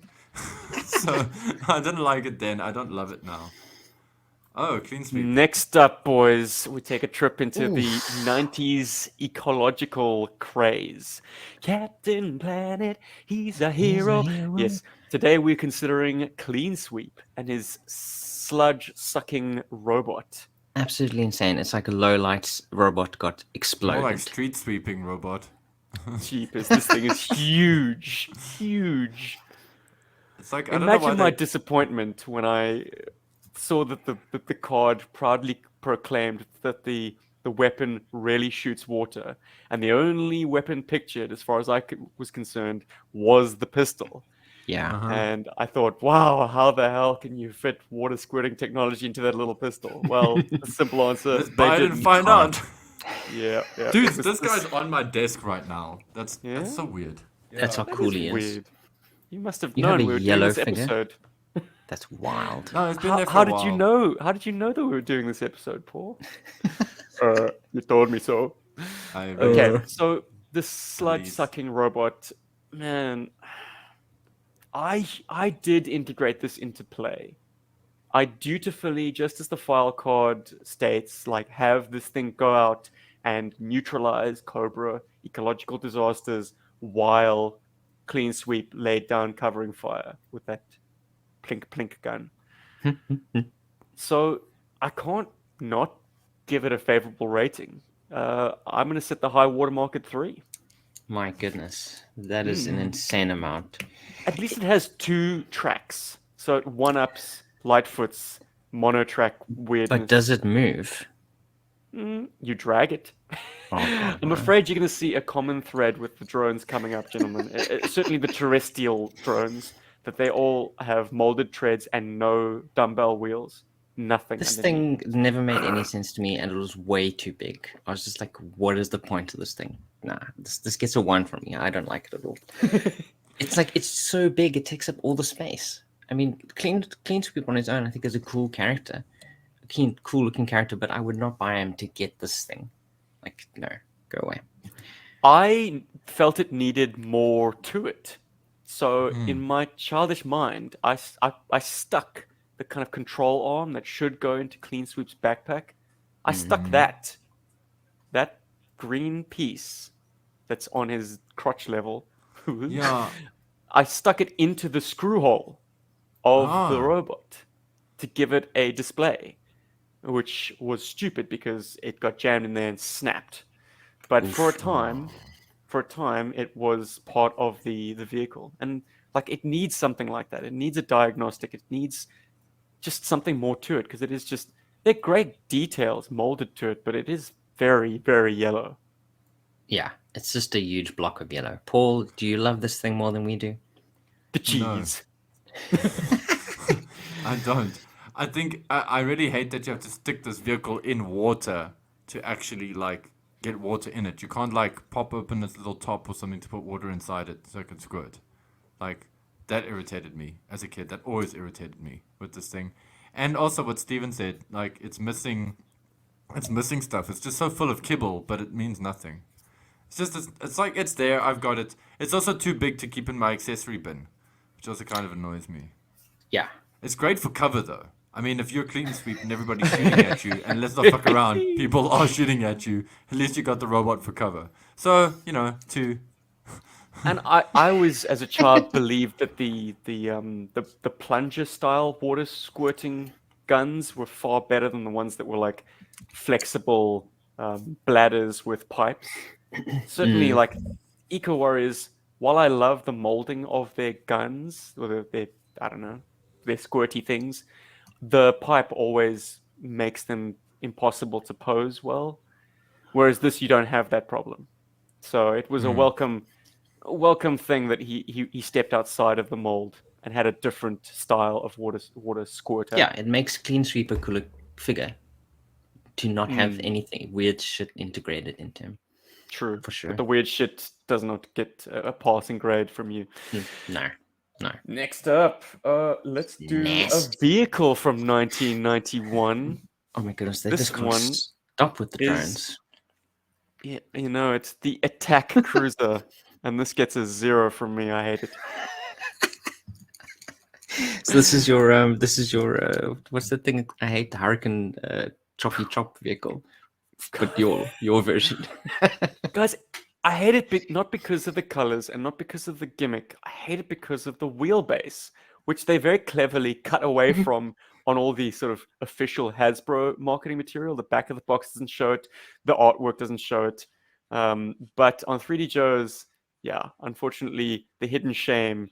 So I didn't like it then. I don't love it now. Oh, clean sweep. Next up, boys, we take a trip into the 90s ecological craze. Captain Planet, he's a hero. Yes, today we're considering Clean Sweep and his sludge-sucking robot. Absolutely insane. It's like a low lights robot got More exploded. like street sweeping robot. Jeepers, this thing is huge, huge. It's like I don't know why Imagine my they... disappointment when I saw that the card proudly proclaimed that the weapon really shoots water, and the only weapon pictured, as far as I was concerned, was the pistol. Yeah. And I thought, wow, how the hell can you fit water squirting technology into that little pistol? Well, the simple answer, Let's they buy it and didn't. find out. Yeah, yeah. Dude, It was this guy's on my desk right now. That's Yeah? so weird. That's how that cool is he is. weird. You must have You known have a we were doing yellow this figure? episode. That's wild. No, it's been How, there for how a did while. you know? How did you know that we were doing this episode, Paul? You told me so. Okay, so the sludge sucking robot, man. I did integrate this into play, I dutifully, just as the file card states, like have this thing go out and neutralize Cobra ecological disasters while Clean Sweep laid down covering fire with that plink plink gun. So I can't not give it a favorable rating. I'm going to set the high watermark at 3. My goodness, that is an insane amount. At least it has 2 tracks, so it one-ups Lightfoot's mono-track weirdness. But does it move? You drag it. Oh, God, I'm no. afraid you're going to see a common thread with the drones coming up, gentlemen. Certainly the terrestrial drones, that they all have molded treads and no dumbbell wheels. Nothing. This underneath. thing never made any sense to me, and it was way too big. I was just like, what is the point of this thing? Nah, this gets a 1 from me. I don't like it at all. It's like, it's so big, it takes up all the space. I mean, Clean Sweep on his own, I think, is a cool character. A cool looking character, but I would not buy him to get this thing. Like, no, go away. I felt it needed more to it. So in my childish mind, I stuck the kind of control arm that should go into Clean Sweep's backpack. I stuck that green piece that's on his crotch level. Yeah. I stuck it into the screw hole of the robot to give it a display, which was stupid because it got jammed in there and snapped. But for a time, it was part of the vehicle, and like it needs something like that. It needs a diagnostic. It needs just something more to it, because it is just, they're great details molded to it, but it is very, very yellow. Yeah, it's just a huge block of yellow. Paul, do you love this thing more than we do? The cheese. I don't. I think I really hate that you have to stick this vehicle in water to actually like get water in it. You can't like pop open this little top or something to put water inside it so it can squirt. Like, that irritated me as a kid. That always irritated me with this thing. And also what Steven said, like it's missing stuff. It's just so full of kibble, but it means nothing. It's just it's like it's there, I've got it. It's also too big to keep in my accessory bin, which also kind of annoys me. Yeah. It's great for cover though. I mean, if you're Clean Sweep and everybody's shooting at you, and let's not fuck around, people are shooting at you, at least you got the robot for cover. So, to... And I always, as a child, believed that the plunger style water squirting guns were far better than the ones that were like flexible bladders with pipes. Certainly, like Eco Warriors, while I love the molding of their guns, or their I don't know, their squirty things, the pipe always makes them impossible to pose well. Whereas this, you don't have that problem. So it was a welcome thing that he stepped outside of the mold and had a different style of water squirter. Yeah, it makes Clean Sweep a cooler figure to not have anything weird shit integrated into him. True, for sure. But the weird shit does not get a passing grade from you. No. Next up, let's do a vehicle from 1991. Oh my goodness, they This just can't one stop with the drones. Yeah, it's the Attack Cruiser, and this gets a 0 from me. I hate it. So this is your what's the thing I hate? The Hurricane Choppy Chop vehicle, but your version. Guys, I hate it not because of the colors and not because of the gimmick. I hate it because of the wheelbase, which they very cleverly cut away from on all the sort of official Hasbro marketing material. The back of the box doesn't show it. The artwork doesn't show it. But on 3D Joe's, yeah, unfortunately, the hidden shame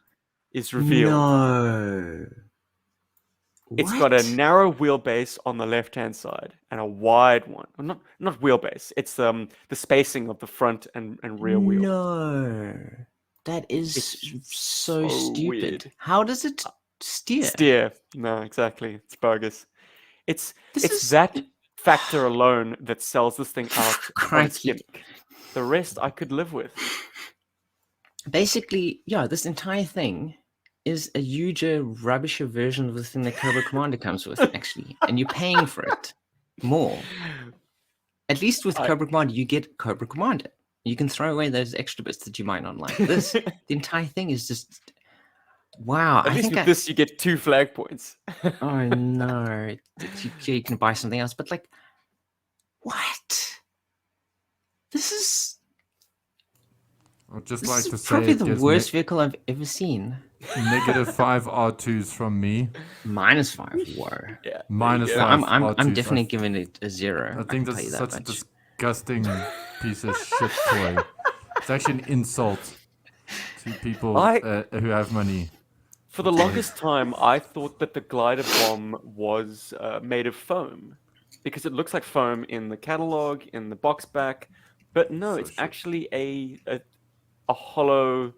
is revealed. No. It's got a narrow wheelbase on the left-hand side and a wide one. Well, not wheelbase. It's the spacing of the front and rear wheels. No. That is so stupid. Weird. How does it steer? Steer. No, exactly. It's bogus. It's that factor alone that sells this thing out. On its gimmick. The rest I could live with. Basically, yeah, this entire thing is a huger, rubbisher version of the thing that Cobra Commander comes with, actually. And you're paying for it more. At least with Cobra Commander, you get Cobra Commander. You can throw away those extra bits that you might not like. This, the entire thing is just... Wow, At I least think with this, you get 2 flag points. Oh no, you can buy something else, but like, what? This is I'd just this like is to say probably it the gives worst vehicle I've ever seen. -5 R2s from me. -5. Whoa. Yeah. Minus there you go. five. I'm R2s. definitely giving it a 0. I I think can tell that's you that such a much. disgusting piece of shit toy. It's actually an insult to people who have money. For the longest time, I thought that the glider bomb was made of foam because it looks like foam in the catalog, in the box back. But no, So it's shit. actually a hollow,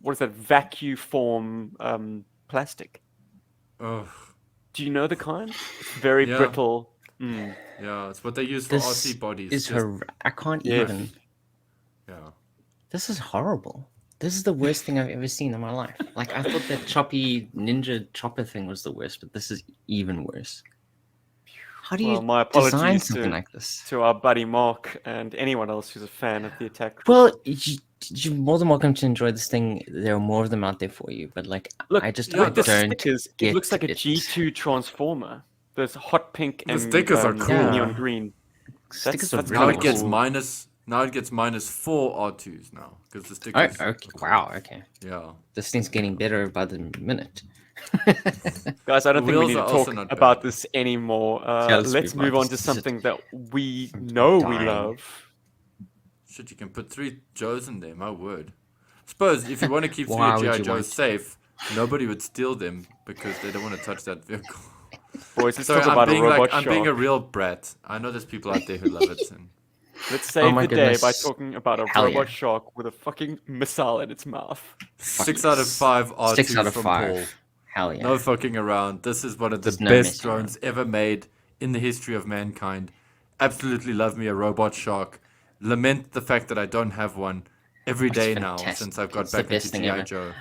what is that, vacuum form plastic. Ugh. Do you know the kind? It's very Yeah. brittle. Mm. Yeah, it's what they use for This RC bodies. is I can't Yeah. even. Yeah. This is horrible. This is the worst thing I've ever seen in my life. Like, I thought that choppy ninja chopper thing was the worst, but this is even worse. How do you Well, my design apologies something like this? to our buddy Mark and anyone else who's a fan of the attack. Well, you're more than welcome to enjoy this thing. There are more of them out there for you, but like, Look, I just yeah, I the don't stickers, get it looks like a it. G2 transformer. There's hot pink The and stickers are cool. neon Yeah. green. Stickers that's are Now really it gets cool. minus. Now it gets -4 R2s now because the Oh, stickers. okay. Wow. Okay. Yeah. This thing's getting better by the minute. Guys, I don't The think we wheels need to are also talk not about bad. this anymore. let's Let's move on. move on to This is- something that we I'm know we dying. love. Shit, you can put 3 Joes in there. My word. Suppose if you want to keep 3 Why would GI you Joes want- safe, nobody would steal them because they don't want to touch that vehicle. Boys, let's Sorry, talk about a robot I'm being a shark. real brat. I know there's people out there who love it. And Let's save my the day by goodness. talking about a Hell robot yeah. shark with a fucking missile in its mouth. 6 out of 5 R2s 6 out of from 5. Paul. Hell yeah. No fucking around. This is one of the There's no best messing around. drones ever made in the history of mankind. Absolutely love me a robot shark. Lament the fact that I don't have one every It's day now fantastic. since I've got It's the back into best thing GI ever. Joe.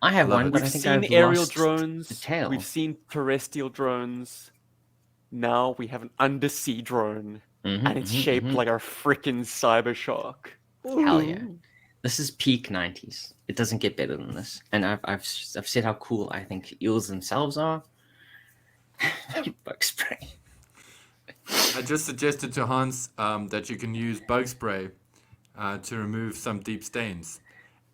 I have Love one, it. but I We've think seen I've aerial lost drones. the tail. We've seen terrestrial drones. Now we have an undersea drone, Mhm, and it's mhm, shaped mhm. like a freaking cyber shark. Hell yeah. This is peak 90s. It doesn't get better than this. And I've said how cool I think eels themselves are. Bug spray. I just suggested to Hans that you can use bug spray to remove some deep stains.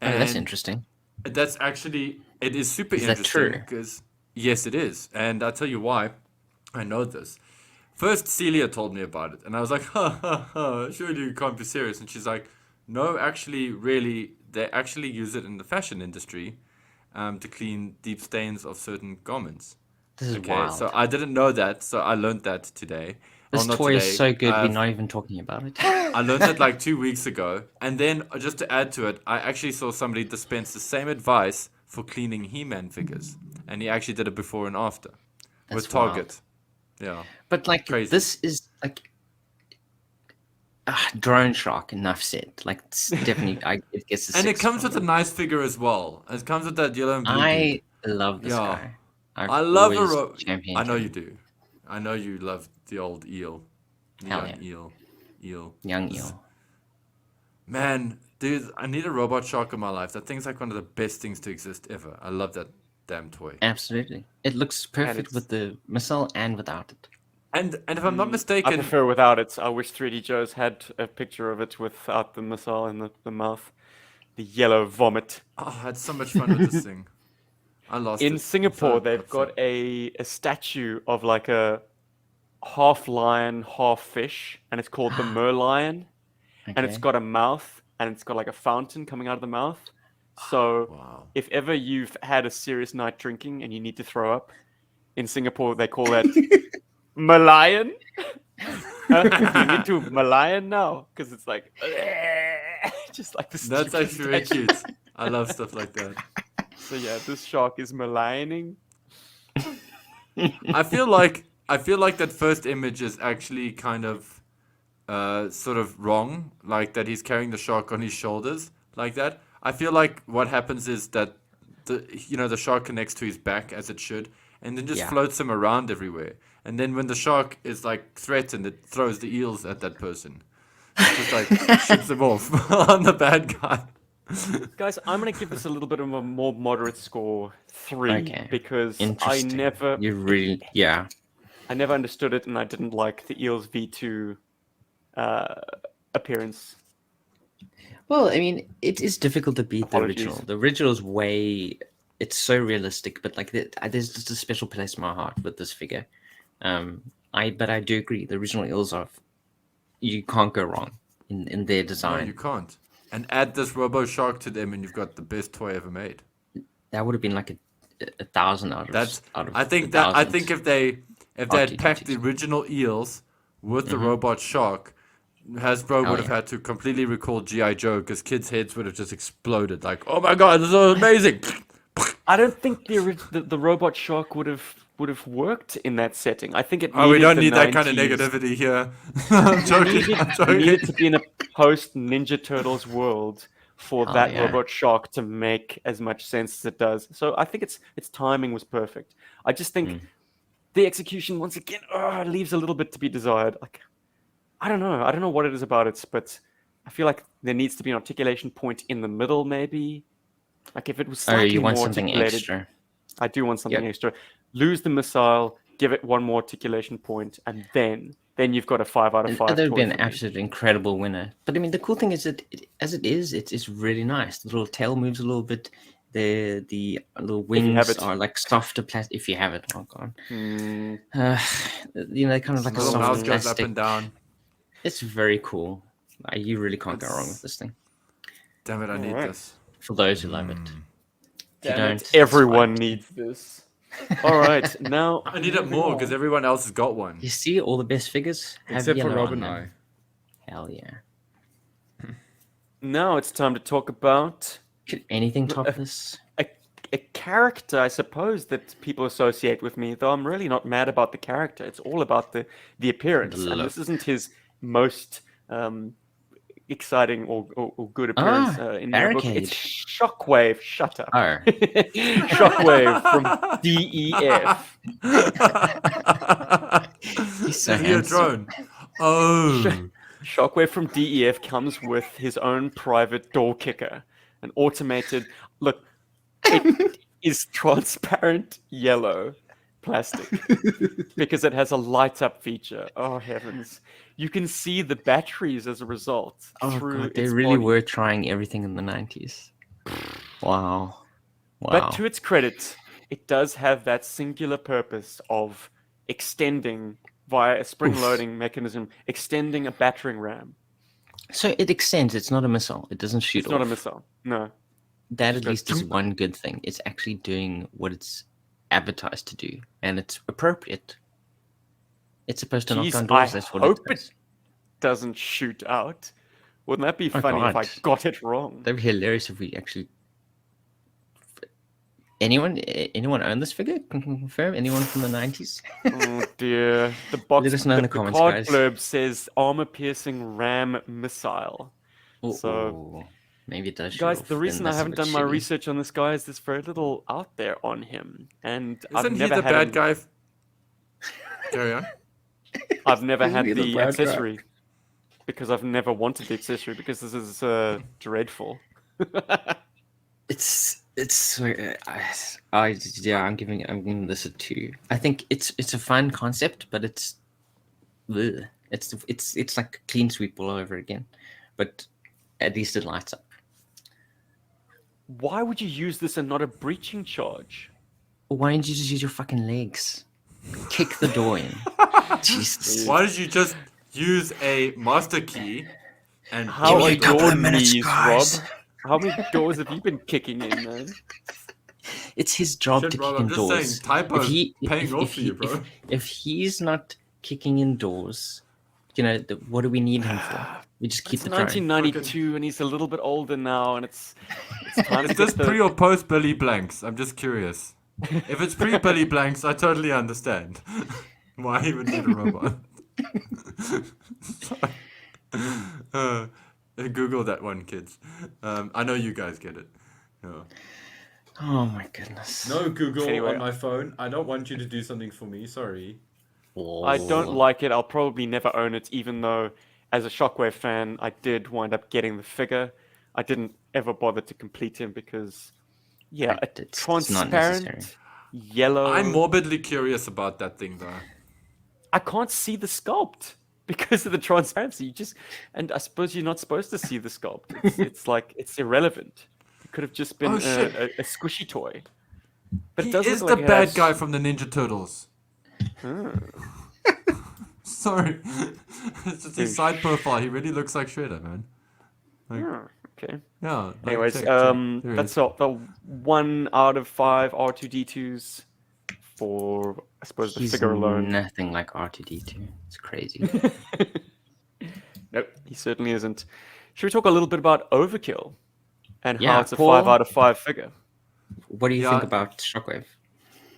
Oh, that's And interesting. That's actually, it is super Is that interesting true? because, yes, it is. And I'll tell you why I know this. First, Celia told me about it, and I was like, surely you can't be serious. And she's like, no, actually, really, they actually use it in the fashion industry to clean deep stains of certain garments. This is Okay, wild. so I didn't know that, so I learned that today. This Well, not toy today, is so good, we're I've- not even talking about it. I learned it like 2 weeks ago. And then, just to add to it, I actually saw somebody dispense the same advice for cleaning He-Man figures. And he actually did it before and after. That's with Target. Yeah. But like, Crazy. this is like drone shark. Enough said. Like, it's definitely, it gets. And it comes with a nice figure as well. It comes with that yellow and blue. I dude. love this Yeah. guy. I've I love a always championed I know him. you do. I know you love the old eel. The Hell young eel. Eel. Young eel. Man, dude, I need a robot shark in my life. That thing's like one of the best things to exist ever. I love that damn toy. Absolutely, it looks perfect it's- with the missile and without it. And if I'm not I mistaken, prefer without it. I wish 3D Joe's had a picture of it without the missile in the mouth. The yellow vomit. oh, I had so much fun with this thing. I lost it. In I'm Singapore, so they've got upset. a statue of like a half lion, half fish, and it's called the merlion. And it's Okay. got a mouth, and it's got like a fountain coming out of the mouth. So Wow. if ever you've had a serious night drinking and you need to throw up, in Singapore they call that Malayan. You need to Malayan now because it's like just like this. That's actually very cute. I love stuff like that. So yeah, this shark is Malayaning. I feel like that first image is actually kind of sort of wrong, like that he's carrying the shark on his shoulders like that. I feel like what happens is that the shark connects to his back as it should, and then just Yeah. floats him around everywhere. And then when the shark is like threatened, it throws the eels at that person. It just like shoots them off on the bad guy. Guys, I'm gonna give this a little bit of a more moderate score, 3, Okay. because I Interesting. never Yeah. I never understood it, and I didn't like the Eels V2 appearance. Well, I mean, it is difficult to beat the Apologies. original. The original is way. It's so realistic, but like there's just a special place in my heart with this figure. But I do agree. The original Eels are. You can't go wrong in their No, design. you can't. And add this Robo Shark to them, and you've got the best toy ever made. That would have been like a 1,000 out of. That's. Out of I think the that. I 1,000. think if they had packed the RTTs. original Eels with the Mhm. Robot Shark, Hasbro Hell would have yeah. had to completely recall GI Joe because kids' heads would have just exploded. Like, oh my god, this is amazing! I don't think the robot shark would have worked in that setting. I think it needed Oh, we don't the need that kind of 90s. negativity here. I'm joking. I'm It joking. needed to be in a post Ninja Turtles world for Hell that yeah. robot shark to make as much sense as it does. So I think its timing was perfect. I just think the execution once again leaves a little bit to be desired. Like I don't know what it is about it, but I feel like there needs to be an articulation point in the middle, maybe. Like if it was Oh, slightly you want more something articulated, extra. I do want something Yep. extra. Lose the missile, give it one more articulation point, and then you've got a 5 out of 5 That would toy be an for me. absolute incredible winner. But I mean, the cool thing is that it's really nice. The little tail moves a little bit. The little you have wings it. are like softer plastic. If you have it, oh god. Hmm. Kind of like a Little soft mouse goes up plastic. and down. It's very cool. You really can't go wrong It's- with this thing. Damn it, I need Alright. this. For those who love it. If you Damn don't, it, it's everyone fine. needs this. All right, now I need it moving more on. because everyone else has got one. You see all the best figures have Except for yellow Rob on and them. I. Hell yeah. Now it's time to talk about Could anything top this? a character, I suppose, that people associate with me. Though I'm really not mad about the character. It's all about the appearance, The and this look. isn't his most exciting or good appearance in my book. Barricade. It's Shockwave. Shut up. Oh. Shockwave from DEF. He's so Is he a handsome. drone? Oh. Shockwave from DEF comes with his own private door kicker, an automated. Look, it is transparent yellow plastic because it has a light up feature. Oh heavens! You can see the batteries as a result Oh through god, they its really body. were trying everything in the 90s. Wow. Wow. But to its credit, it does have that singular purpose of extending via a spring-loading mechanism, extending a battering ram. So it extends, it's not a missile. It doesn't shoot It's off. not a missile. No. That It at goes least is through. one good thing. It's actually doing what it's advertised to do, and it's appropriate. It's supposed to knock Jeez, down doors. I That's what hope it does. Doesn't shoot out. Wouldn't that be Oh, funny if I God. got it wrong? That'd be hilarious if we actually. Anyone own this figure? Can confirm? Anyone from the 90s? Oh dear. The box, Let us know in the the comments, card guys. blurb says armor-piercing ram missile. So, Ooh, maybe it does. shoot guys, off, the then reason I that's a haven't bit done my shitty. research on this guy is there's very little out there on him, and I've Isn't he never the had bad him- guy? Carry on. I've never Isn't had he the the bad guy? accessory because I've never wanted the accessory because this is dreadful. It's I'm giving this a 2. I think it's a fun concept, but it's like clean sweep all over again. But at least it lights up. Why would you use this and not a breaching charge? Why didn't you just use your fucking legs? Kick the door in. Jesus. Why did you just use a master key and How Give are me a couple your of minutes, knees, guys. Rob? How many doors have you been kicking in, man? It's his job Shit, to Rob, kick I'm in just doors. saying, typo's paying off for you, bro. If he's not kicking in doors, what do we need him for? We just keep It's the drone. 1992, and he's a little bit older now, and it's time to Is this get the... pre or post Billy Blanks? I'm just curious. If it's pre Billy Blanks, I totally understand. Why even need a robot? Google that one, kids. I know you guys get it. Yeah. Oh my goodness. No Google Anyway. on my phone. I don't want you to do something for me. Sorry. I don't like it. I'll probably never own it, even though, as a Shockwave fan, I did wind up getting the figure. I didn't ever bother to complete him because, yeah, a It's not necessary. transparent yellow. I'm morbidly curious about that thing though. I can't see the sculpt because of the transparency. And I suppose you're not supposed to see the sculpt. It's like it's irrelevant. It could have just been Oh, shit. a squishy toy. But He it does is look the like it bad has- guy from the Ninja Turtles. Sorry. It's just his side profile. He really looks like Shredder, man. Okay. Yeah. like, Anyways, check. There he that's is. all. The 1 out of 5 R2D2s for, I suppose, the He's figure alone. nothing like R2D2. It's crazy. Nope, he certainly isn't. Should we talk a little bit about Overkill and how Yeah, it's a Paul. 5 out of 5 figure? What do you Yeah. think about Shockwave?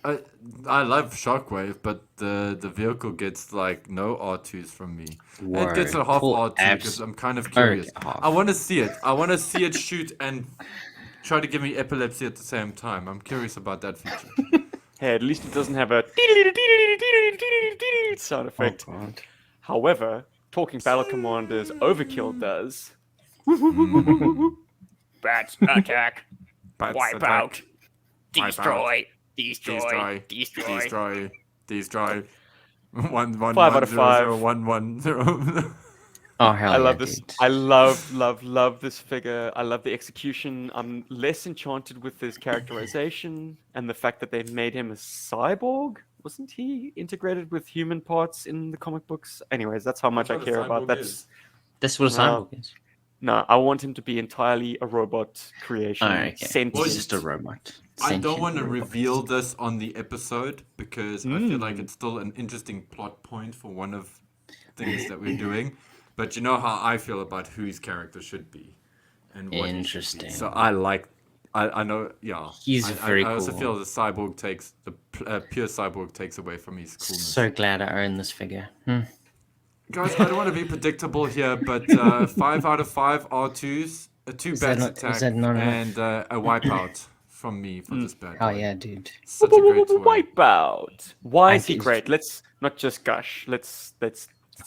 I love Shockwave, but the vehicle gets like no R2s from me. It gets a Word. half Full R2 abs- because I'm kind of curious. Okay, half. I want to see it. I want to see it shoot and try to give me epilepsy at the same time. I'm curious about that feature. Hey, at least it doesn't have a sound effect. Oh, God. However, Talking Battle Commanders Overkill does. Bats attack, Bats wipe attack, out, wipe destroy, Destroy. destroy. Destroy. Destroy. 1 1 5 out 1 of 0 0 5. 1 1 0. Oh, hell I love yeah, this. dude. I love this figure. I love the execution. I'm less enchanted with his characterization and the fact that they've made him a cyborg. Wasn't he integrated with human parts in the comic books? Anyways, that's how much I what a care about cyborg that. is. This is what a Well, cyborg is. No, I want him to be entirely a robot creation. Oh, okay. Sentient. Well, He's just a robot. I don't Sentient want to robot. reveal this on the episode because I feel like it's still an interesting plot point for one of things that we're doing. But you know how I feel about who his character should be and what he should be. Interesting. So I know, yeah. He's very I also cool. feel the cyborg takes the pure cyborg takes away from his coolness. So glad I own this figure. Guys, I don't want to be predictable here, but 5 out of 5 R2s, a 2 Is that bats not- attack, is that not enough? and a wipeout from me for this bad Oh boy. yeah, dude. Such a great toy. Wipeout. Why is he think- great? Let's not just gush. Let's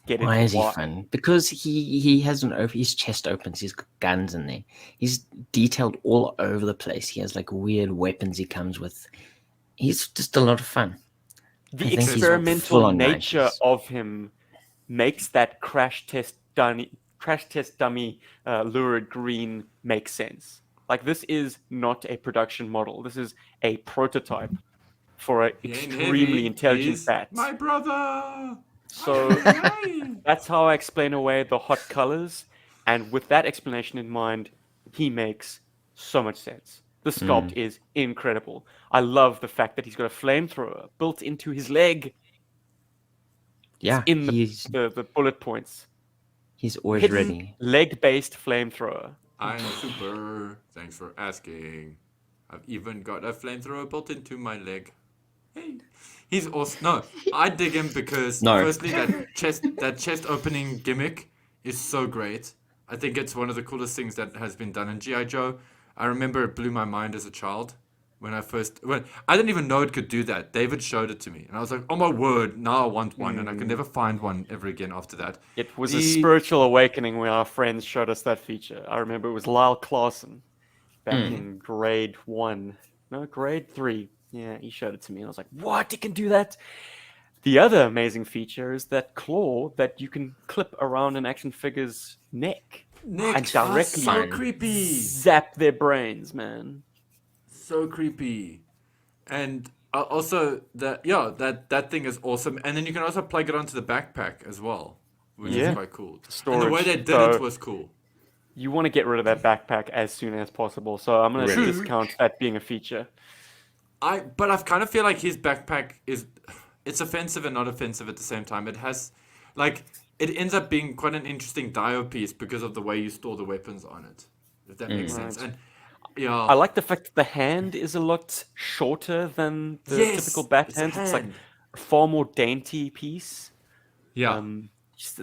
get into Why is he why. fun? Because he has his chest opens. He's got guns in there. He's detailed all over the place. He has like weird weapons he comes with. He's just a lot of fun. I The think he's experimental full-on nature 90s. of him makes that crash test dummy lurid green make sense. Like, this is not a production model. This is a prototype for an He ain't extremely heavy, intelligent he's bat. My brother. So that's how I explain away the hot colors. And with that explanation in mind, he makes so much sense. The sculpt is incredible. I love the fact that he's got a flamethrower built into his leg Yeah, in he's the bullet points. always Hidden ready. leg-based flamethrower. I'm super. Thanks for asking. I've even got a flamethrower built into my leg. Hey. He's awesome. No, I dig him because No. firstly that chest opening gimmick is so great. I think it's one of the coolest things that has been done in GI Joe. I remember it blew my mind as a child when I didn't even know it could do that. David showed it to me and I was like, "Oh my word, now I want one." And I could never find one ever again after that. It was a The- spiritual awakening when our friends showed us that feature. I remember it was Lyle Clausen back in grade 1. No, grade 3. Yeah, he showed it to me and I was like, what? It can do that? The other amazing feature is that claw that you can clip around an action figure's neck Nick, and directly so creepy. zap their brains, man. So creepy. And also that thing is awesome. And then you can also plug it onto the backpack as well, which Yeah. is quite cool. And the Storage. way they did So- it was cool. You want to get rid of that backpack as soon as possible, so I'm going to Really? discount that being a feature. But I kind of feel like his backpack it's offensive and not offensive at the same time. It has, like, it ends up being quite an interesting dio piece because of the way you store the weapons on it. If that makes sense. Right. And yeah, I like the fact that the hand is a lot shorter than the Yes, typical bat it's a hand. It's like hand. a far more dainty piece. yeah.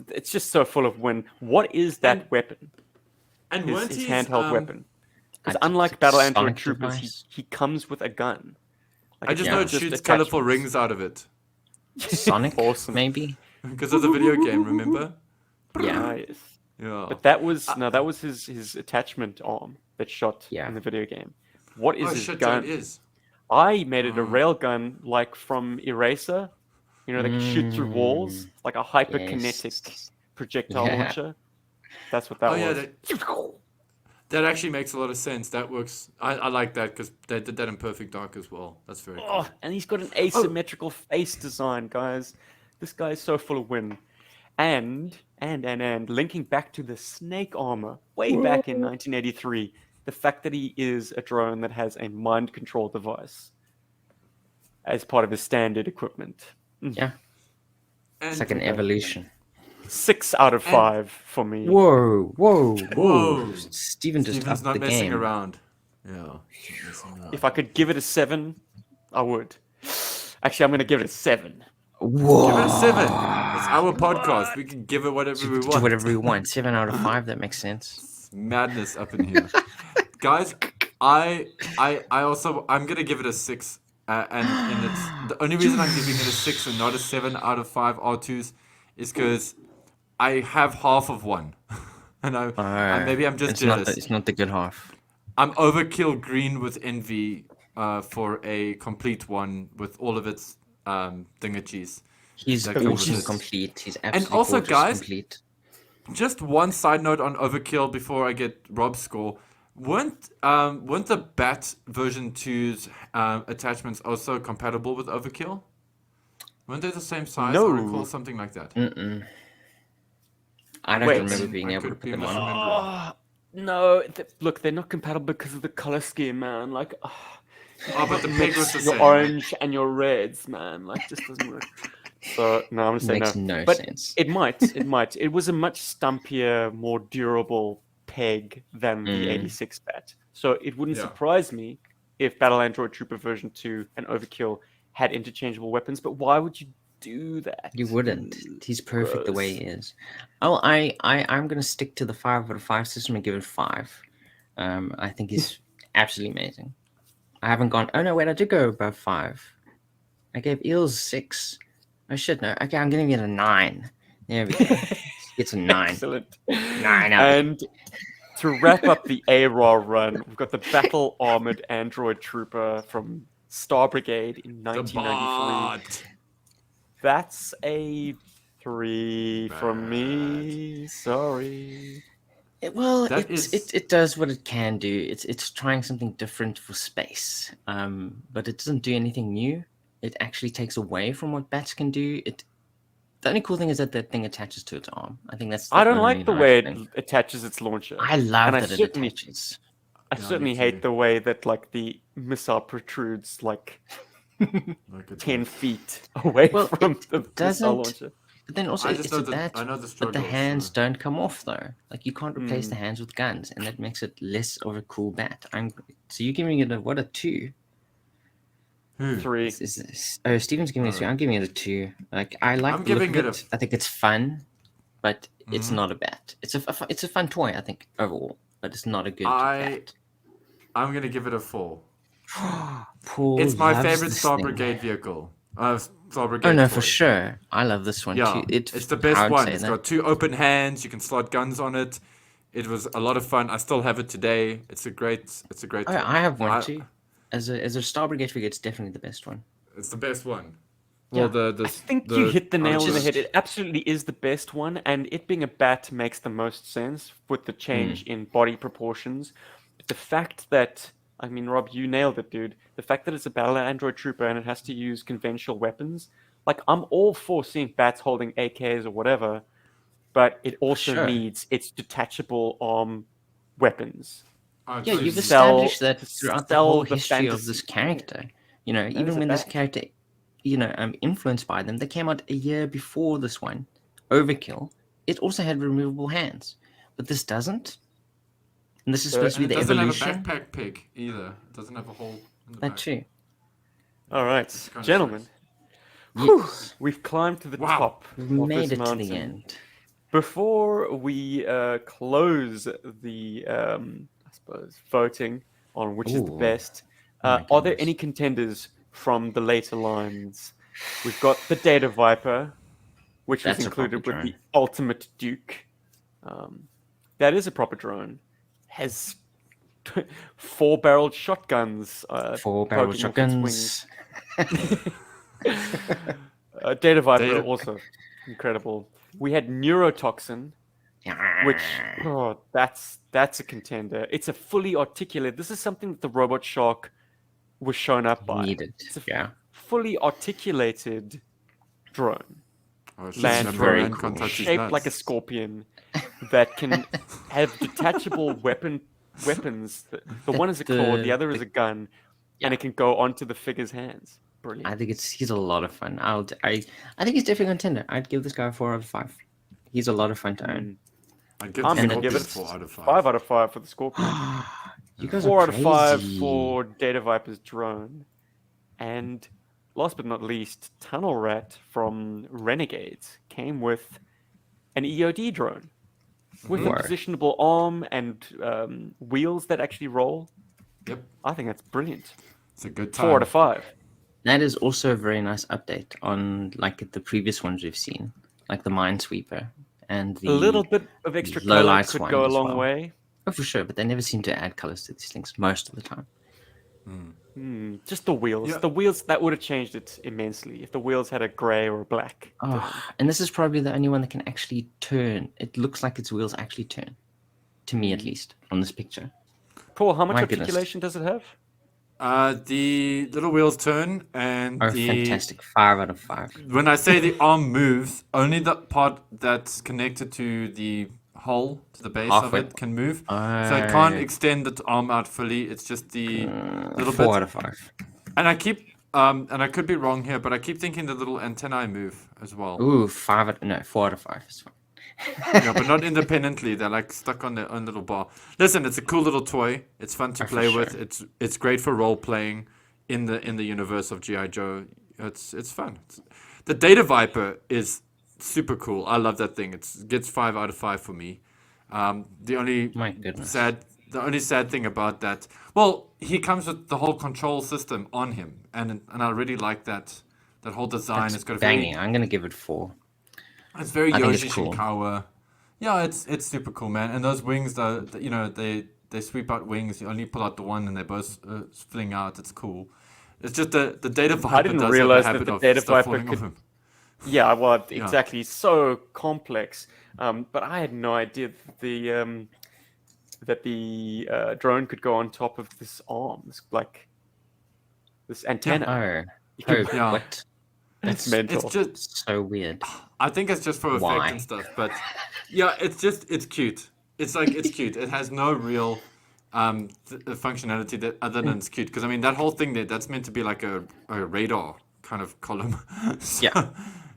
It's just so full of what is that And- weapon? And His, weren't his his, handheld weapon. Because I- unlike Battle Android sonic Troopers, device? he comes with a gun. Like, I it's just not know it shoots attachments. colorful rings out of it Sonic, Awesome. maybe. because of the video game. Remember? Yeah. Nice. Yeah. But that was his attachment arm that shot Yeah. in the video game. What is Oh his shit, gun? yeah, it is. I made it a rail gun like from Eraser. You know, they can shoot through walls, like a hyperkinetic Yes. projectile Yeah. launcher. That's what that Oh yeah, was. that actually makes a lot of sense. That works. I like that because they did that in Perfect Dark as well. That's very cool. Oh, and he's got an asymmetrical face design, guys. This guy is so full of win. And linking back to the snake armor way back in 1983, the fact that he is a drone that has a mind control device as part of his standard equipment. Yeah. And It's like an evolution. 6 out of 5 for me. Whoa. Whoa. Steven just Steven's upped not the messing game. around. Yeah. He's not messing around. If I could give it a 7, I would. Actually, I'm going to give it a 7. Whoa. Give it a 7. It's our podcast. We can give it whatever we Do want. whatever we want. 7 out of 5. That makes sense. Madness up in here, guys. I'm gonna give it a 6. And it's the only reason I'm giving it a 6 and not a 7 out of 5 R2s is because I have half of one, and maybe I'm just jealous. It's not the good half. I'm overkill green with envy for a complete one with all of its thingachies. He's Exactly what it gorgeous is. complete. He's absolutely also, gorgeous guys, complete. Just one side note on overkill before I get Rob's score. Weren't the Bat version 2's attachments also compatible with overkill? Weren't they the same size? No. I recall something like that. I don't Wait. remember being I able to could put be them on. misremembering. No, look, they're not compatible because of the color scheme, man. Like, Oh, but the peg was the your same. orange and your reds, man. Like, just doesn't work. So no, I'm gonna say Makes no. no But sense. it might. It was a much stumpier, more durable peg than the 86 Bat. So it wouldn't Yeah. surprise me if Battle Android Trooper version 2 and Overkill had interchangeable weapons. But why would you do that? You wouldn't. He's perfect the way he is. Oh, I'm gonna stick to the 5 out of 5 system and give it 5. I think he's absolutely amazing. I haven't gone. Oh no, wait, I did go above 5. I gave Eels 6. Oh shit, no. Okay, I'm gonna give it a 9. There we go. It's a 9. Excellent. 9 out. And to wrap up the ARAR run, we've got the Battle Armored Android Trooper from Star Brigade in The 1993. bot. That's a 3 from me. Sorry. That It does what it can do. It's trying something different for space. But it doesn't do anything new. It actually takes away from what bats can do. The only cool thing is that thing attaches to its arm. I think that's. I don't like the way it thing. attaches its launcher. I love and that it certainly- attaches. I Yeah, certainly me hate too. the way that like the missile protrudes like Like it's 10 feet away Well, from it the missile doesn't- launcher. But then also I it's just know a the bat, I know the but struggles. the hands so- don't come off though. Like you can't replace the hands with guns, and that makes it less of a cool bat. So you're giving it a 2? Who? 3. Oh, Steven's giving it a 3. I'm giving it a 2. Like I like I'm the look giving of it it. I think it's fun, but it's not a bat. It's a fun toy, I think, overall, but it's not a good bat. I'm gonna give it a 4. Paul It's my loves favorite this Star thing. Brigade vehicle. Star Brigade. Oh no, for toy. sure. I love this one Yeah, too. it's the I best would one. say It's that. got 2 open hands. You can slot guns on it. It was a lot of fun. I still have it today. It's a great. Oh, toy. I have one I- too. As a Star Brigade figure, it's definitely the best one. It's the best one. Yeah. Well, the I think you hit the nail on the just- head. It absolutely is the best one, and it being a bat makes the most sense with the change in body proportions. But the fact that, I mean, Rob, you nailed it, dude. The fact that it's a battle android trooper and it has to use conventional weapons, like, I'm all for seeing bats holding AKs or whatever, but it also Sure. needs its detachable arm weapons. Oh, Yeah, so you've you- established that to throughout the sell whole the history of fantasy. this character. You know, is even a when this bat. character, influenced by them, they came out a year before this one, Overkill. It also had removable hands, but this doesn't. And this is supposed to and be it the doesn't evolution. have a backpack pig either. It doesn't have a hole in the That back. too. All right, kinda gentlemen, sucks. Yes. we've climbed to the Wow. top We've of made this it to mountain. the end. Before we close the, I suppose, voting on which is the Ooh. best, Oh my are there goodness. any contenders from the later lines? We've got the Data Viper, which That's was a proper included with the drone. Ultimate Duke. that is a proper drone, has 4-barreled shotguns. Four-barrel poking off its wings. shotguns. Data Viper Data- also incredible. We had Neurotoxin, which that's a contender. It's a fully articulate. This is something that the Robot Shark was shown up by. Needed. It's a Yeah. fully articulated drone, Oh, it's land just very man cool. can't touch his shaped nuts. like a scorpion, that can have detachable weapons. The one is a claw, the other is a gun, and it can go onto the figure's hands. Brilliant. I think he's a lot of fun. I think he's definitely a contender. I'd give this guy a 4 out of 5. He's a lot of fun to own. I'd give I'm the gonna give it Scorpion 4 out of 5. 5 out of 5 for the Scorpion. You guys 4 are out of 5 crazy. for Data Viper's drone. And last but not least, Tunnel Rat from Renegades came with an EOD drone with a Word. positionable arm and wheels that actually roll. Yep, I think that's brilliant. it's a good time. 4 out of 5. That is also a very nice update on like the previous ones we've seen, like the Minesweeper and the A little bit of extra low color lights could one go a as long well. way. Oh, for sure, but they never seem to add colors to these things most of the time. Just the wheels. Yeah. The wheels, that would have changed it immensely if the wheels had a grey or a black. Oh, and this is probably the only one that can actually turn. It looks like its wheels actually turn, to me at least, on this picture. Paul, how much My goodness. articulation does it have? The little wheels turn, and Oh, the fantastic! 5 out of 5. when I say the arm moves, only the part that's connected to the hole, to the base Halfway. of it, can move. So it can't extend its arm out fully. It's just the little 4 bit. out of 5. And I keep, and I could be wrong here, but I keep thinking the little antennae move as well. Ooh, 4 out of 5 is fine. Yeah, but not independently. They're like stuck on their own little bar. Listen, it's a cool little toy. It's fun to Oh, for play with. sure. It's great for role playing in the universe of GI Joe. It's fun. The Data Viper is super cool. I love that thing. It gets 5 out of 5 for me. The only My goodness. sad thing about that, well, he comes with the whole control system on him, and I really like that. That whole design That's has got a banging. I'm gonna give it 4. it's very I think it's Yoshi cool. Shinkawa. Yeah, it's super cool, man. And those wings, though, they sweep out wings. You only pull out the one, and they both fling out. It's cool. It's just the Data Viper didn't does realize have that a habit the of Data stuff Viper falling off could- him. Yeah, well, exactly. So complex. But I had no idea that the drone could go on top of this arm, this antenna. Oh, You could- Yeah. what? That's mental. It's just, So weird. I think it's just for effect Why? and stuff. But yeah, it's cute. It's cute. It has no real functionality that other than it's cute. Because I mean, that whole thing that's meant to be like a radar kind of column. So, Yeah.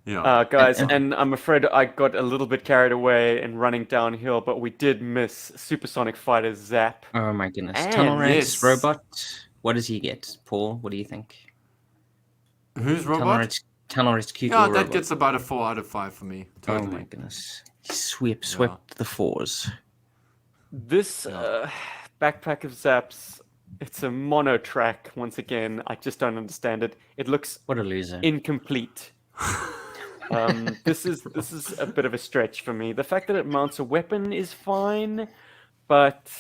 yeah. Guys, and- and I'm afraid I got a little bit carried away in running downhill, but we did miss Supersonic Fighter Zap. Oh my goodness. And Tunnel Rat's yes. robot. What does he get? Paul, what do you think? Who's robot? Tunnel Rat's cute Yeah, little that robot. gets about a 4 out of 5 for me. Oh Totally. my goodness. He swept the 4s. This backpack of Zaps, it's a mono track once again. I just don't understand it. It looks What a loser. incomplete. This is a bit of a stretch for me. The fact that it mounts a weapon is fine, but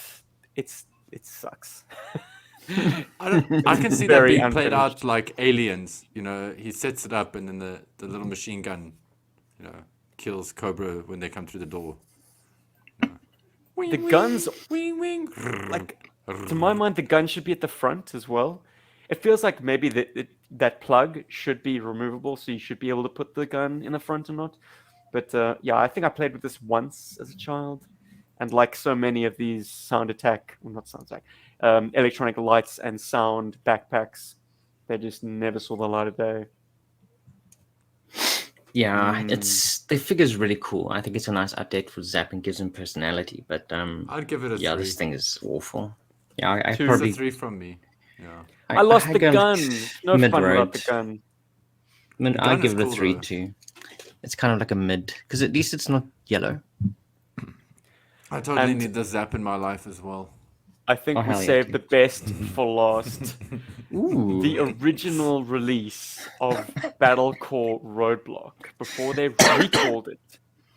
it sucks. I can see that Very being played unfinished. out like Aliens. You know, he sets it up, and then the little machine gun, you know, kills Cobra when they come through the door. The guns, Wing wing. like, to my mind, the gun should be at the front as well. It feels like maybe that plug should be removable, so you should be able to put the gun in the front or not. But yeah, I think I played with this once as a child, and like so many of these electronic lights and sound backpacks, they just never saw the light of day. Yeah, the figure's really cool. I think it's a nice update for Zap and gives him personality. But I'd give it a 3. yeah, this thing is awful. Yeah, I Two. It's probably a 3 from me. Yeah. I lost I the go gun. No fun mid-road. without the gun. I'll gun give is it a cool, 3 though. too. It's kind of like a mid because at least it's not yellow. I totally And- need the Zap in my life as well. I think Oh, we hell yeah, saved dude. the best for last. Ooh. The original release of Battle Core Roadblock, before they recalled it,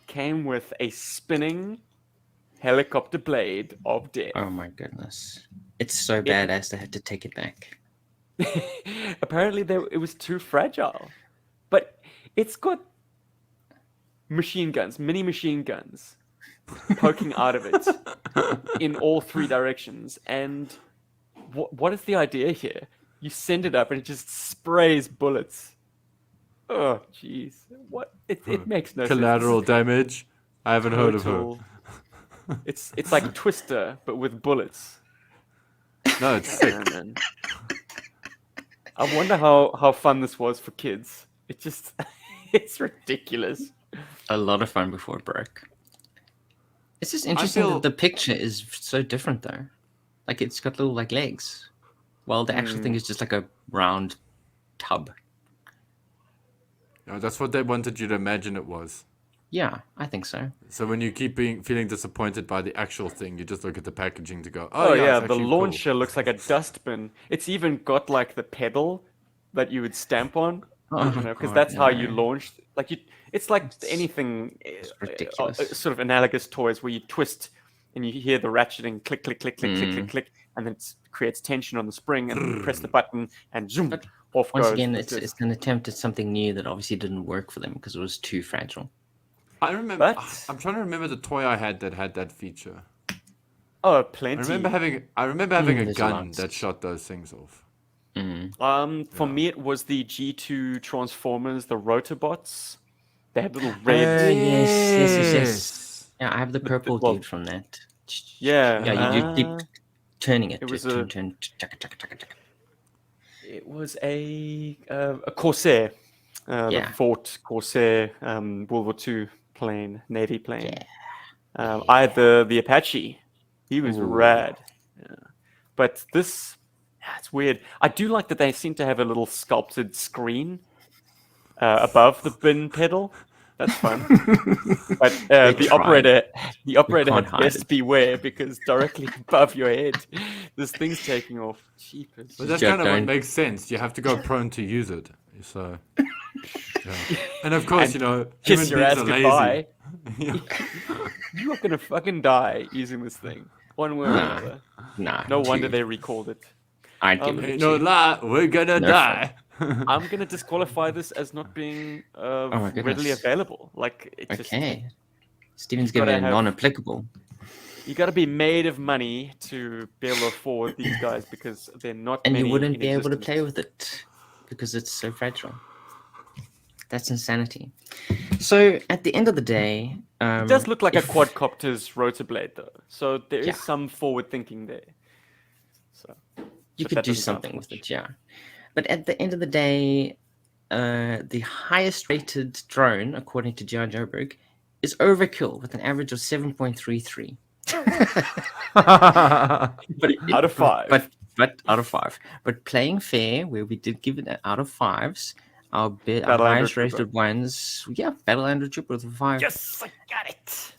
came with a spinning helicopter blade of death. Oh my goodness. It's so badass they had to take it back. Apparently, it was too fragile. But it's got machine guns, mini machine guns, poking out of it in all three directions. And what is the idea here? You send it up and it just sprays bullets. Oh, jeez. What? It makes no Collateral sense. damage. I haven't heard of her. Total- It's like Twister, but with bullets. No, it's sick. Yeah, man. I wonder how fun this was for kids. It just, it's ridiculous. A lot of fun before it broke. It's just interesting feel- that the picture is so different though. Like it's got little like legs. While the actual thing is just like a round tub. No, that's what they wanted you to imagine it was. Yeah, I think so. So when you keep feeling disappointed by the actual thing, you just look at the packaging to go, Oh yeah, it's the actually launcher looks like a dustbin. It's even got like the pedal that you would stamp on, Oh, because God, that's how you no. launched. Like it's like anything, ridiculous. sort of analogous toys where you twist and you hear the ratcheting click, click, click, click, click, click, click, and then it creates tension on the spring, and then you press the button and zoom, off Once goes. again, the it's disc. an attempt at something new that obviously didn't work for them because it was too fragile. I remember. But- I'm trying to remember the toy I had that feature. Oh, I plenty. remember having a there's gun lots. that shot those things off. For me, it was the G2 Transformers, the Rotobots. They had little red. Yes. Yeah, I have the purple well, dude from that. Yeah, Yeah, you keep turning it. it was turn. Chaka, chaka, chaka, chaka. It was a Corsair, Yeah. the Fort Corsair World War II plane, Navy plane. I had the Apache. He was rad. Yeah. But this, it's weird. I do like that they seem to have a little sculpted screen above the bin pedal. That's fun. But the operator can't had hide best it. beware, because directly above your head, this thing's taking off. Cheapers. But that's Joke, kind of what don't- makes sense. You have to go prone to use it. So, yeah. And of course, human Kiss your beings ass are lazy. goodbye. Yeah. You are gonna fucking die using this thing, one way or Nah. another. Nah. No wonder dude. they recalled it. I'd give it Ain't a no two. lie, we're gonna No die. I'm gonna disqualify this as not being my readily goodness. available. Like, it just, Okay. Steven's gotta giving it have- non-applicable. you got to be made of money to be able to afford these guys, because they're not. And many you wouldn't in be able to existence. play with it because it's so fragile. That's insanity. So at the end of the day, It does look like a if- quadcopter's rotor blade, though. So there is Yeah. some forward thinking there. So you but could that do doesn't count something for with much. it, yeah. But at the end of the day, the highest rated drone, according to GI Joburg, is Overkill with an average of 7.33. But Out of 5. But out of 5. But playing fair, where we did give it out of 5s, our Battle highest Android rated ones, yeah, Battle Android Trooper with a 5. Yes, I got it.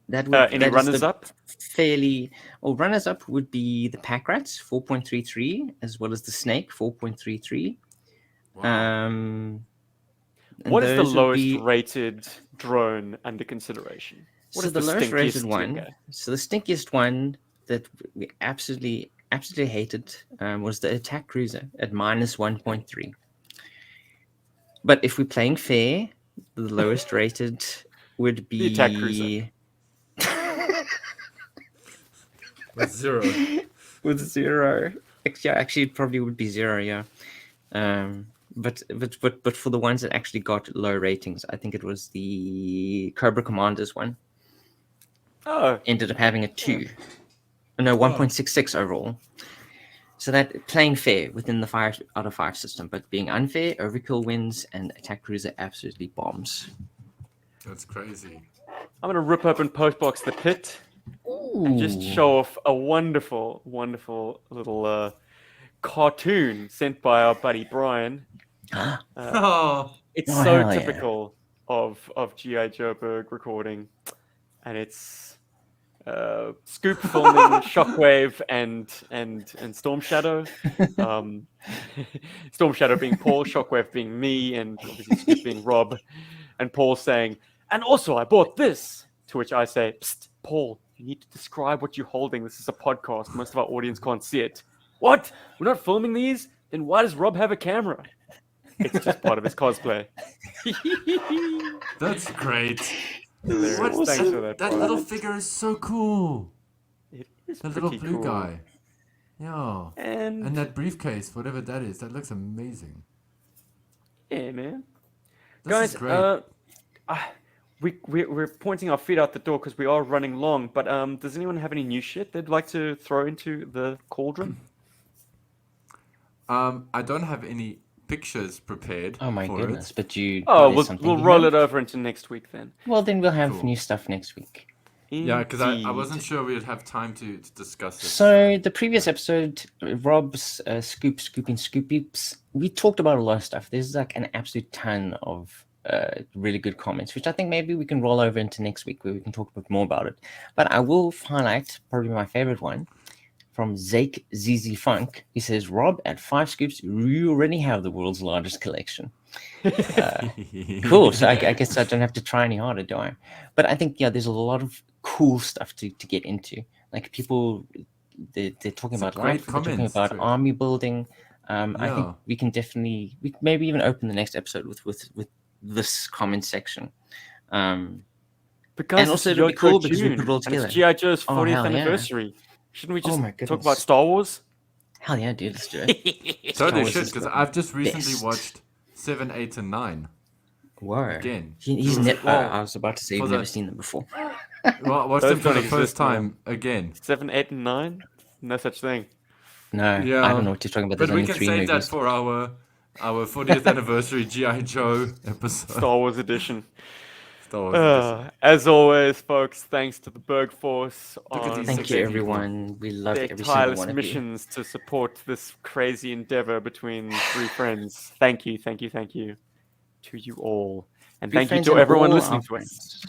That would Any that is runners the up? fairly, or runners up would be the Pack Rats 4.33, as well as the Snake 4.33. And What is the those would lowest be- rated drone under consideration? What So is the lowest stinkiest rated to one, go? so the stinkiest one that we absolutely hated was the Attack Cruiser at minus 1.3. But if we're playing fair, the lowest rated would be The Attack Cruiser. With 0. with 0. Actually, it probably would be 0. Yeah. But for the ones that actually got low ratings, I think it was the Cobra Commanders one. Oh, Ended up having a 2. No, 1.66 overall. So that playing fair within the 5 out of 5 system, but being unfair, Overkill wins and Attack Cruiser absolutely bombs. That's crazy. I'm gonna rip open Postbox the Pit and just show off a wonderful, wonderful little cartoon sent by our buddy Brian. Oh, It's Oh, so hell yeah. typical of GI Joburg recording, and it's Scoop filming Shockwave and Storm Shadow. Storm Shadow being Paul, Shockwave being me, and obviously Scoop being Rob, and Paul saying, "And also I bought this." To which I say, "Psst, Paul, You need to describe what you're holding. This is a podcast. Most of our audience can't see it. What? We're not filming these? Then why does Rob have a camera? It's just part of his cosplay. That's great. Hilarious. What? Thanks for that, That Brian. little figure is so cool. It is The little pretty blue cool. guy. Yeah. And And that briefcase, whatever that is, that looks amazing. yeah, man. This Guys, is great. we're pointing our feet out the door because we are running long. But does anyone have any new shit they'd like to throw into the cauldron? I don't have any pictures prepared. Oh my for goodness! It. But you. Oh, there's we'll something we'll you roll have? it over into next week then. Well, then we'll have Cool. new stuff next week. Yeah, because I Indeed. wasn't sure we'd have time to discuss it. So the previous episode, Rob's scooping scoopies, we talked about a lot of stuff. There's like an absolute ton of really good comments, which I think maybe we can roll over into next week where we can talk a bit more about it. But I will highlight probably my favorite one from Zake ZZ Funk. He says, Rob, at 5 scoops, you already have the world's largest collection. Cool. So I guess I don't have to try any harder, do I? But I think, yeah, there's a lot of cool stuff to get into. Like people, they're talking Some about great life, they're talking comments, about Trish. army building. I think Yeah. we can definitely, we maybe even open the next episode with this comment section. Because And also it's it'll be Yoko cool because we June, put it all and together. it's GI Joe's Oh, 40th hell yeah. anniversary. Shouldn't we Oh just my talk about goodness. Star Wars? Hell yeah, dude, let's do it. Totally Wars should, is because the I've just recently best. watched 7, 8, and 9 Whoa. again. He's For- never. well, I was about to say for you've the- never seen them before. Well, I watched Those them for don't the first exist, man. time again. 7, 8, and 9? No such thing. No, Yeah. I don't know what you're talking about. But There's we only can 3 save movies. that for our 40th anniversary GI Joe episode. Star Wars edition. Star Wars edition. As always, folks, thanks to the Berg Force Look at on these Thank six you, people. everyone. We love their every single tireless one of you. missions to support this crazy endeavor between 3 friends. Thank you, thank you, thank you to you all. And Be thank you friends to and everyone all listening our to us. friends.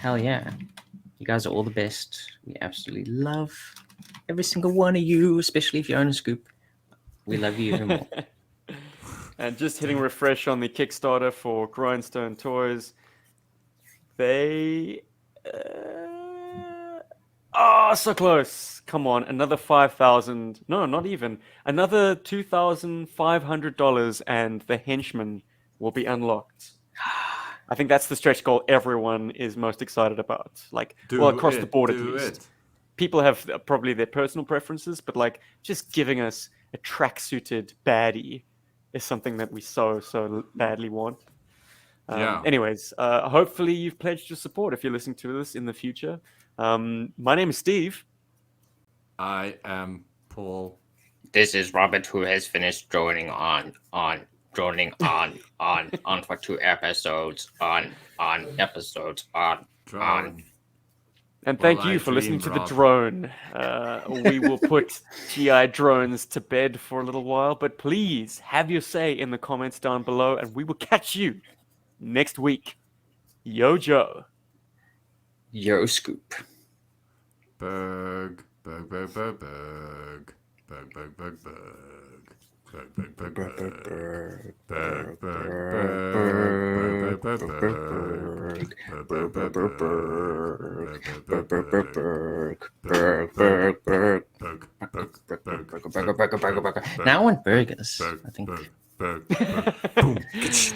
Hell yeah. You guys are all the best. We absolutely love every single one of you, especially if you own a scoop. We love you even more. And just hitting refresh on the Kickstarter for Grindstone Toys. They... Oh, so close. Come on, another 5,000. No, not even. Another $2,500 and the henchman will be unlocked. I think that's the stretch goal everyone is most excited about. Like, well, across the board at least. People have probably their personal preferences, but like just giving us a track-suited baddie is something that we so badly want. Yeah. Anyways, hopefully you've pledged your support if you're listening to this in the future. My name is Steve. I am Paul. This is Robert, who has finished droning on for 2 episodes, on episodes, on. Drone. And thank Well, I you for listening to dreamed the of- drone. We will put GI drones to bed for a little while, but please have your say in the comments down below, and we will catch you next week. Yo, Joe. Yo, Scoop. Berg. Berg, Berg, Berg, Berg. Berg, Berg, Berg, Berg. Berg, Berg, Berg, Berg. Berg, Berg, Berg. Berg, Berg, Berg, Berg. Berg, Berg, Berg, Berg. Now I want burgers. I think Boom.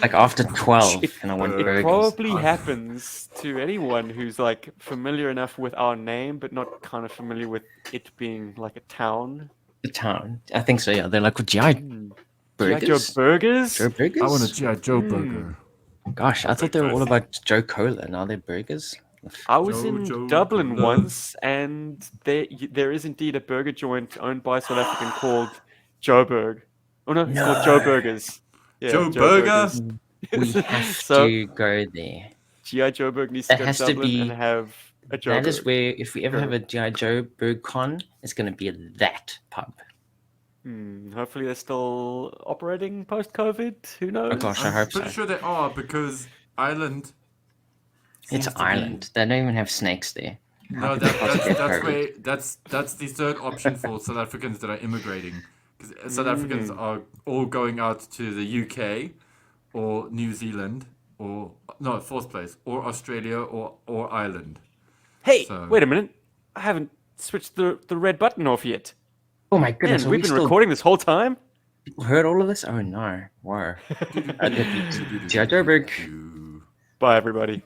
like after 12, and I want It burgers. probably happens to anyone who's like familiar enough with our name, but not kind of familiar with it being like a town. The town. I think so. Yeah, they're like GI GI burgers. Joe Burgers? Joe burgers. I want a GI Joe burger. Gosh, I thought they were all about Joe Cola. Now they're burgers. I was Joe, in Joe, Dublin Joe. once, and there is indeed a burger joint owned by a South African called Joburg. Oh no, it's called Joe Burgers. Yeah, Joe Burger? Burgers. We have So- to go there. GI Joburg needs to It go has to to Dublin be- and have a Joburg. That is where, if we ever have a GI Joe Burg con, it's going to be at that pub. Hopefully they're still operating post-COVID. Who knows? Oh gosh, I I'm hope so. pretty sure they are because Ireland. It's seems to be- Ireland. They don't even have snakes there. No, How could they possibly get that's COVID? where that's the third option for South Africans that are immigrating, because South Africans are all going out to the UK, or New Zealand, or no, fourth place, or Australia, or Ireland. Hey, So- wait a minute. I haven't switched the red button off yet. Oh my Man, goodness, are we've we been still recording this whole time? heard all of this? Oh no, wow. GI Joburg. Bye, everybody.